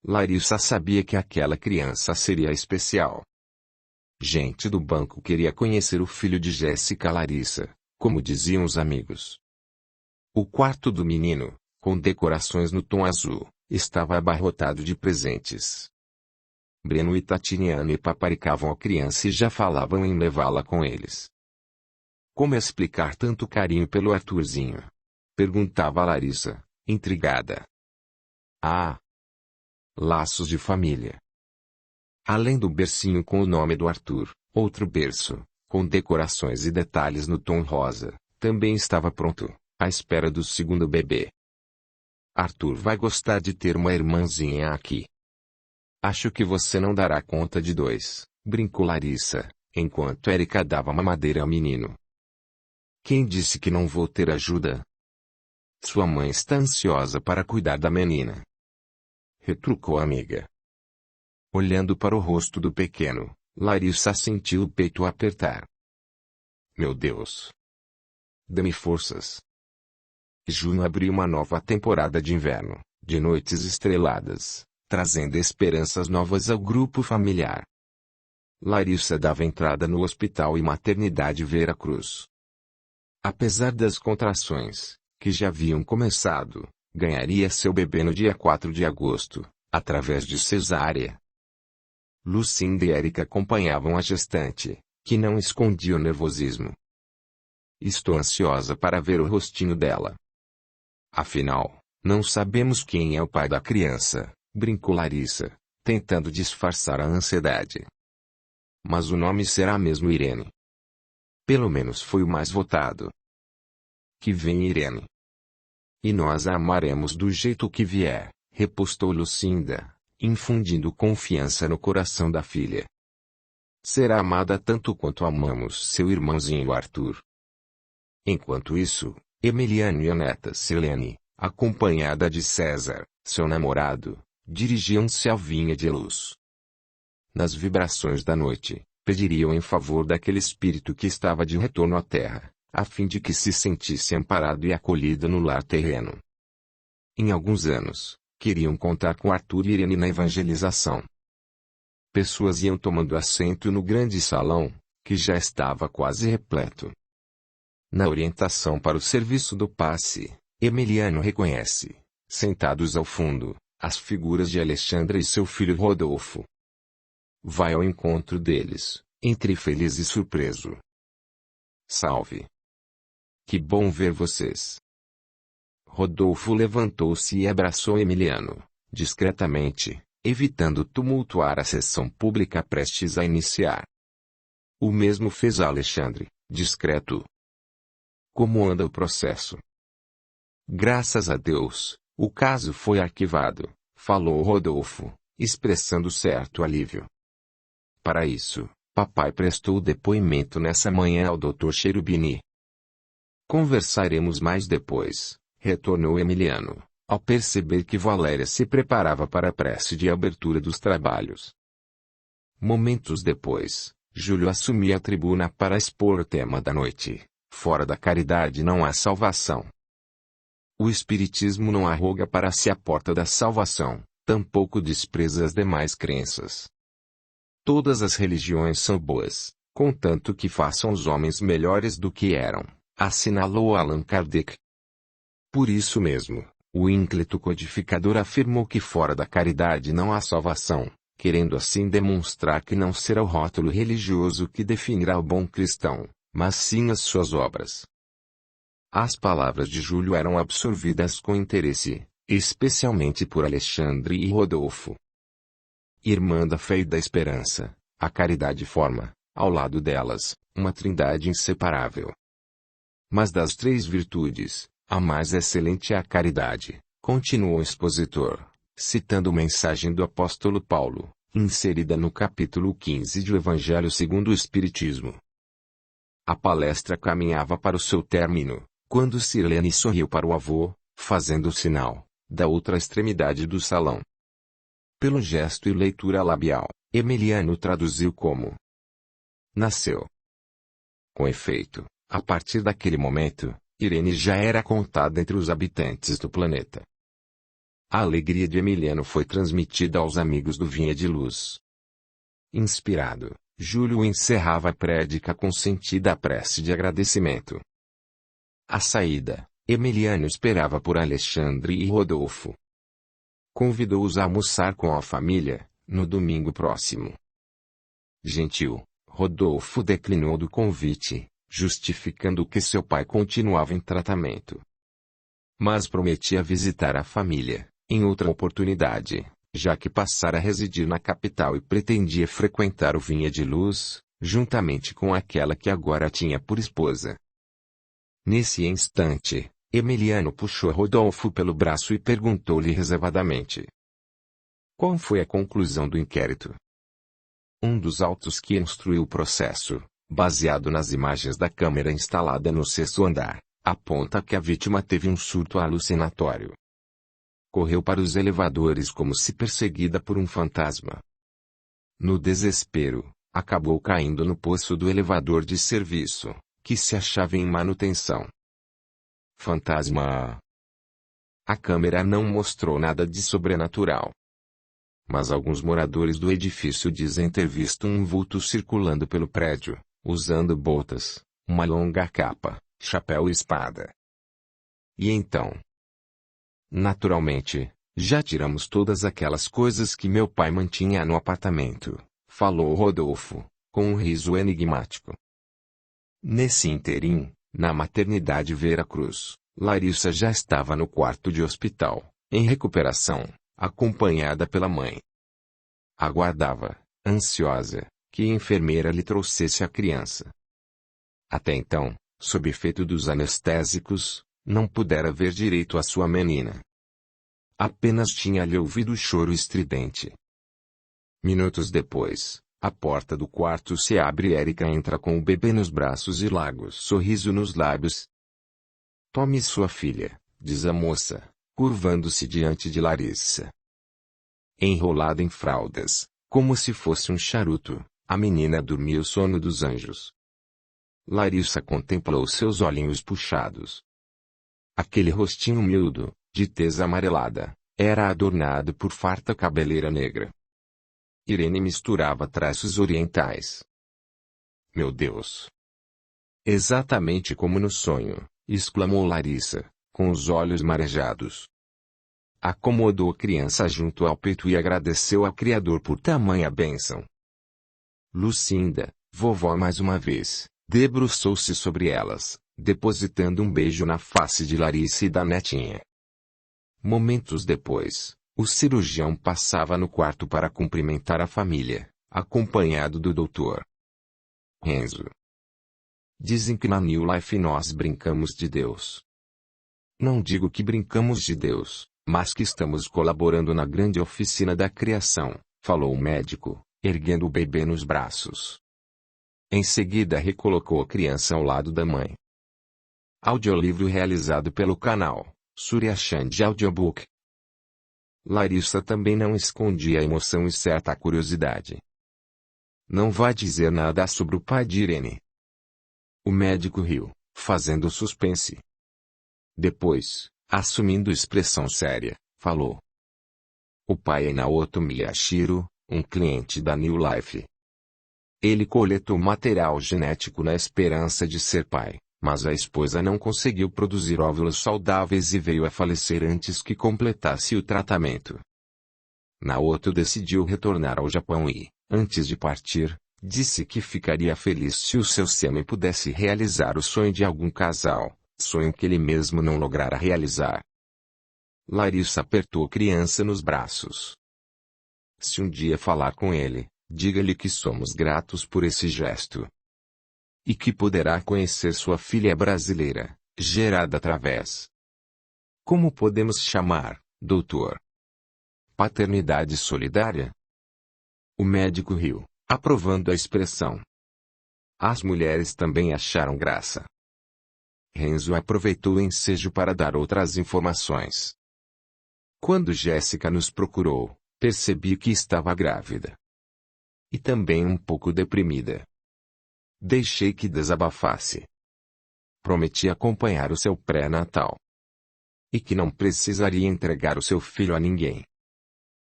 Larissa sabia que aquela criança seria especial. Gente do banco queria conhecer o filho de Jéssica Larissa, como diziam os amigos. O quarto do menino, com decorações no tom azul, estava abarrotado de presentes. Breno e Tatiniane paparicavam a criança e já falavam em levá-la com eles. Como explicar tanto carinho pelo Arthurzinho? Perguntava Larissa, intrigada. Ah! Laços de família. Além do bercinho com o nome do Arthur, outro berço, com decorações e detalhes no tom rosa, também estava pronto, à espera do segundo bebê. Arthur vai gostar de ter uma irmãzinha aqui. Acho que você não dará conta de 2, brincou Larissa, enquanto Érica dava mamadeira ao menino. Quem disse que não vou ter ajuda? Sua mãe está ansiosa para cuidar da menina. Retrucou a amiga. Olhando para o rosto do pequeno, Larissa sentiu o peito apertar. Meu Deus! Dê-me forças. Junho abriu uma nova temporada de inverno, de noites estreladas, trazendo esperanças novas ao grupo familiar. Larissa dava entrada no hospital e maternidade Vera Cruz. Apesar das contrações, que já haviam começado, ganharia seu bebê no dia 4 de agosto, através de cesárea. Lucinda e Érica acompanhavam a gestante, que não escondia o nervosismo. Estou ansiosa para ver o rostinho dela. Afinal, não sabemos quem é o pai da criança, brincou Larissa, tentando disfarçar a ansiedade. Mas o nome será mesmo Irene. Pelo menos foi o mais votado. Que vem Irene. E nós a amaremos do jeito que vier, repostou Lucinda, infundindo confiança no coração da filha. Será amada tanto quanto amamos seu irmãozinho Arthur. Enquanto isso, Emiliano e a neta Selene, acompanhada de César, seu namorado, dirigiam-se à vinha de luz. Nas vibrações da noite, pediriam em favor daquele espírito que estava de retorno à terra, a fim de que se sentisse amparado e acolhido no lar terreno. Em alguns anos, queriam contar com Arthur e Irene na evangelização. Pessoas iam tomando assento no grande salão, que já estava quase repleto. Na orientação para o serviço do passe, Emiliano reconhece, sentados ao fundo, as figuras de Alexandra e seu filho Rodolfo. Vai ao encontro deles, entre feliz e surpreso. Salve! Que bom ver vocês! Rodolfo levantou-se e abraçou Emiliano, discretamente, evitando tumultuar a sessão pública prestes a iniciar. O mesmo fez Alexandre, discreto. Como anda o processo? Graças a Deus, o caso foi arquivado, falou Rodolfo, expressando certo alívio. Para isso, papai prestou depoimento nessa manhã ao Dr. Cherubini. Conversaremos mais depois, retornou Emiliano, ao perceber que Valéria se preparava para a prece de abertura dos trabalhos. Momentos depois, Júlio assumia a tribuna para expor o tema da noite: fora da caridade não há salvação. O Espiritismo não arroga para si a porta da salvação, tampouco despreza as demais crenças. Todas as religiões são boas, contanto que façam os homens melhores do que eram, assinalou Allan Kardec. Por isso mesmo, o ínclito codificador afirmou que fora da caridade não há salvação, querendo assim demonstrar que não será o rótulo religioso que definirá o bom cristão, mas sim as suas obras. As palavras de Júlio eram absorvidas com interesse, especialmente por Alexandre e Rodolfo. Irmã da fé e da esperança, a caridade forma, ao lado delas, uma trindade inseparável. Mas das três virtudes, a mais excelente é a caridade, continuou o expositor, citando mensagem do apóstolo Paulo, inserida no capítulo 15 do Evangelho segundo o Espiritismo. A palestra caminhava para o seu término, quando Sirlene sorriu para o avô, fazendo o sinal, da outra extremidade do salão. Pelo gesto e leitura labial, Emiliano traduziu como: nasceu. Com efeito, a partir daquele momento, Irene já era contada entre os habitantes do planeta. A alegria de Emiliano foi transmitida aos amigos do Vinha de Luz. Inspirado, Júlio encerrava a prédica com sentida prece de agradecimento. À saída, Emiliano esperava por Alexandre e Rodolfo. Convidou-os a almoçar com a família, no domingo próximo. Gentil, Rodolfo declinou do convite, justificando que seu pai continuava em tratamento. Mas prometia visitar a família, em outra oportunidade, já que passara a residir na capital e pretendia frequentar o Vinha de Luz, juntamente com aquela que agora tinha por esposa. Nesse instante, Emiliano puxou Rodolfo pelo braço e perguntou-lhe reservadamente: qual foi a conclusão do inquérito? Um dos autos que instruiu o processo, baseado nas imagens da câmera instalada no 6º andar, aponta que a vítima teve um surto alucinatório. Correu para os elevadores como se perseguida por um fantasma. No desespero, acabou caindo no poço do elevador de serviço, que se achava em manutenção. Fantasma. A câmera não mostrou nada de sobrenatural. Mas alguns moradores do edifício dizem ter visto um vulto circulando pelo prédio, usando botas, uma longa capa, chapéu e espada. E então? Naturalmente, já tiramos todas aquelas coisas que meu pai mantinha no apartamento, falou Rodolfo, com um riso enigmático. Nesse interim, na maternidade Veracruz, Larissa já estava no quarto de hospital, em recuperação, acompanhada pela mãe. Aguardava, ansiosa, que a enfermeira lhe trouxesse a criança. Até então, sob efeito dos anestésicos, não pudera ver direito a sua menina. Apenas tinha-lhe ouvido o choro estridente. Minutos depois, a porta do quarto se abre e Érica entra com o bebê nos braços e largo sorriso nos lábios. Tome sua filha, diz a moça, curvando-se diante de Larissa. Enrolada em fraldas, como se fosse um charuto, a menina dormia o sono dos anjos. Larissa contemplou seus olhinhos puxados. Aquele rostinho miúdo, de tez amarelada, era adornado por farta cabeleira negra. Irene misturava traços orientais. Meu Deus! Exatamente como no sonho, exclamou Larissa, com os olhos marejados. Acomodou a criança junto ao peito e agradeceu ao Criador por tamanha bênção. Lucinda, vovó mais uma vez, debruçou-se sobre elas, depositando um beijo na face de Larissa e da netinha. Momentos depois, o cirurgião passava no quarto para cumprimentar a família, acompanhado do doutor Renzo. Dizem que na New Life nós brincamos de Deus. Não digo que brincamos de Deus, mas que estamos colaborando na grande oficina da criação, falou o médico, erguendo o bebê nos braços. Em seguida recolocou a criança ao lado da mãe. Audiolivro realizado pelo canal Surya Chand Audiobook. Larissa também não escondia a emoção e certa curiosidade. Não vai dizer nada sobre o pai de Irene. O médico riu, fazendo suspense. Depois, assumindo expressão séria, falou. O pai é Naoto Miyashiro, um cliente da New Life. Ele coletou material genético na esperança de ser pai, mas a esposa não conseguiu produzir óvulos saudáveis e veio a falecer antes que completasse o tratamento. Naoto decidiu retornar ao Japão e, antes de partir, disse que ficaria feliz se o seu sêmen pudesse realizar o sonho de algum casal, sonho que ele mesmo não lograra realizar. Larissa apertou a criança nos braços. Se um dia falar com ele, diga-lhe que somos gratos por esse gesto. E que poderá conhecer sua filha brasileira, gerada através. Como podemos chamar, doutor? Paternidade solidária? O médico riu, aprovando a expressão. As mulheres também acharam graça. Renzo aproveitou o ensejo para dar outras informações. Quando Jéssica nos procurou, percebi que estava grávida. E também um pouco deprimida. Deixei que desabafasse. Prometi acompanhar o seu pré-natal. E que não precisaria entregar o seu filho a ninguém.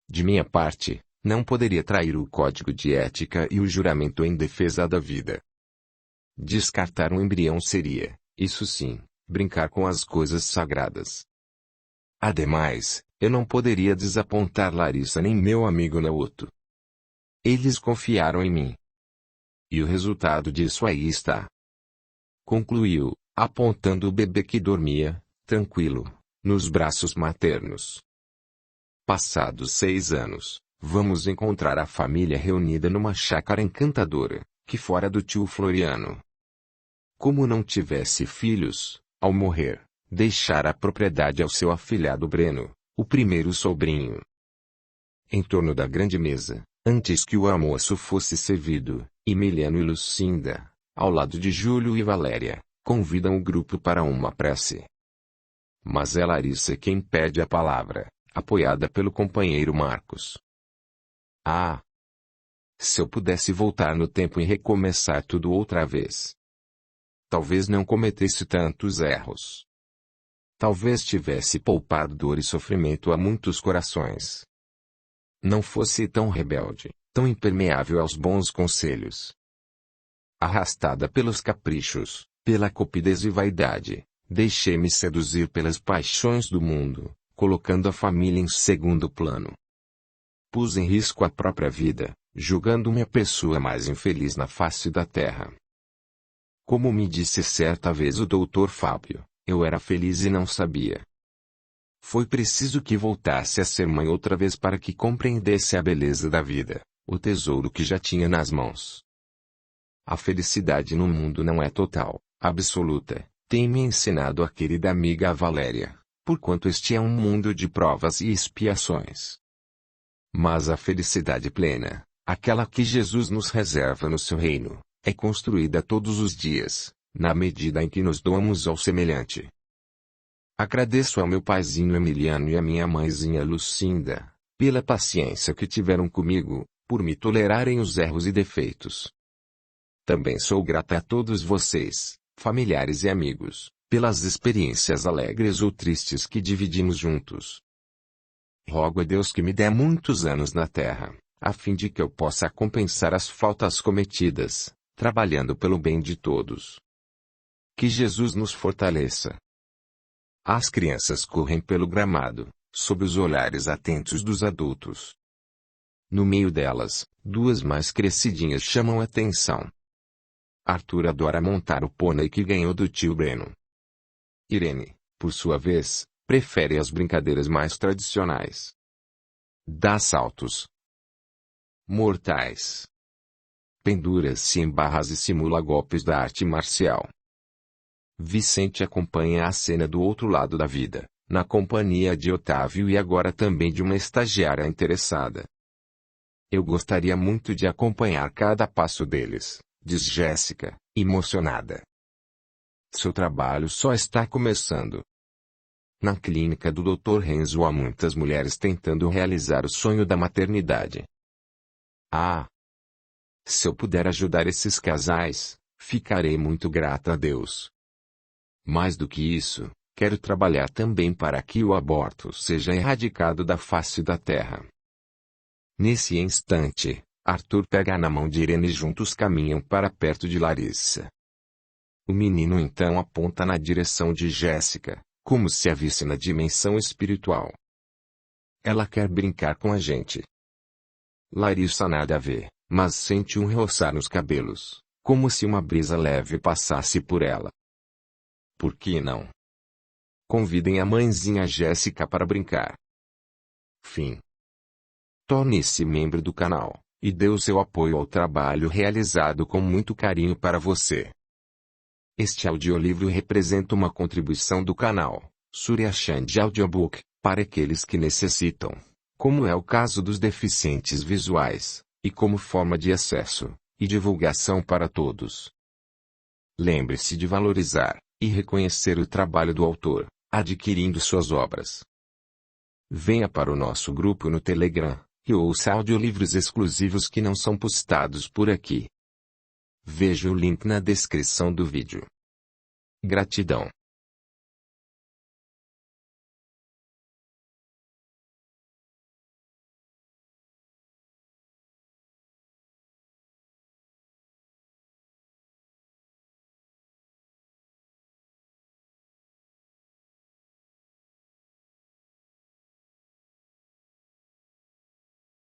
De minha parte, não poderia trair o código de ética e o juramento em defesa da vida. Descartar um embrião seria, isso sim, brincar com as coisas sagradas. Ademais, eu não poderia desapontar Larissa nem meu amigo Naoto. Eles confiaram em mim. E o resultado disso aí está. Concluiu, apontando o bebê que dormia, tranquilo, nos braços maternos. Passados 6 anos, vamos encontrar a família reunida numa chácara encantadora, que fora do tio Floriano. Como não tivesse filhos, ao morrer, deixara a propriedade ao seu afilhado Breno, o primeiro sobrinho. Em torno da grande mesa, antes que o almoço fosse servido, Emiliano e Lucinda, ao lado de Júlio e Valéria, convidam o grupo para uma prece. Mas é Larissa quem pede a palavra, apoiada pelo companheiro Marcos. Ah! Se eu pudesse voltar no tempo e recomeçar tudo outra vez. Talvez não cometesse tantos erros. Talvez tivesse poupado dor e sofrimento a muitos corações. Não fosse tão rebelde, tão impermeável aos bons conselhos. Arrastada pelos caprichos, pela cupidez e vaidade, deixei-me seduzir pelas paixões do mundo, colocando a família em segundo plano. Pus em risco a própria vida, julgando-me a pessoa mais infeliz na face da terra. Como me disse certa vez o Dr. Fábio, eu era feliz e não sabia. Foi preciso que voltasse a ser mãe outra vez para que compreendesse a beleza da vida, o tesouro que já tinha nas mãos. A felicidade no mundo não é total, absoluta, tem me ensinado a querida amiga Valéria, porquanto este é um mundo de provas e expiações. Mas a felicidade plena, aquela que Jesus nos reserva no seu reino, é construída todos os dias, na medida em que nos doamos ao semelhante. Agradeço ao meu paizinho Emiliano e à minha mãezinha Lucinda, pela paciência que tiveram comigo, por me tolerarem os erros e defeitos. Também sou grata a todos vocês, familiares e amigos, pelas experiências alegres ou tristes que dividimos juntos. Rogo a Deus que me dê muitos anos na terra, a fim de que eu possa compensar as faltas cometidas, trabalhando pelo bem de todos. Que Jesus nos fortaleça. As crianças correm pelo gramado, sob os olhares atentos dos adultos. No meio delas, duas mais crescidinhas chamam a atenção. Arthur adora montar o pônei que ganhou do tio Breno. Irene, por sua vez, prefere as brincadeiras mais tradicionais. Dá saltos mortais. Pendura-se em barras e simula golpes da arte marcial. Vicente acompanha a cena do outro lado da vida, na companhia de Otávio e agora também de uma estagiária interessada. Eu gostaria muito de acompanhar cada passo deles, diz Jéssica, emocionada. Seu trabalho só está começando. Na clínica do Dr. Renzo há muitas mulheres tentando realizar o sonho da maternidade. Ah! Se eu puder ajudar esses casais, ficarei muito grata a Deus. Mais do que isso, quero trabalhar também para que o aborto seja erradicado da face da terra. Nesse instante, Arthur pega na mão de Irene e juntos caminham para perto de Larissa. O menino então aponta na direção de Jéssica, como se a visse na dimensão espiritual. Ela quer brincar com a gente. Larissa nada vê, mas sente um roçar nos cabelos, como se uma brisa leve passasse por ela. Por que não? Convidem a mãezinha Jéssica para brincar. Fim. Torne-se membro do canal, e dê o seu apoio ao trabalho realizado com muito carinho para você. Este audiolivro representa uma contribuição do canal, Surya Chand Audiobook, para aqueles que necessitam, como é o caso dos deficientes visuais, e como forma de acesso e divulgação para todos. Lembre-se de valorizar e reconhecer o trabalho do autor, adquirindo suas obras. Venha para o nosso grupo no Telegram, e ouça audiolivros exclusivos que não são postados por aqui. Veja o link na descrição do vídeo. Gratidão.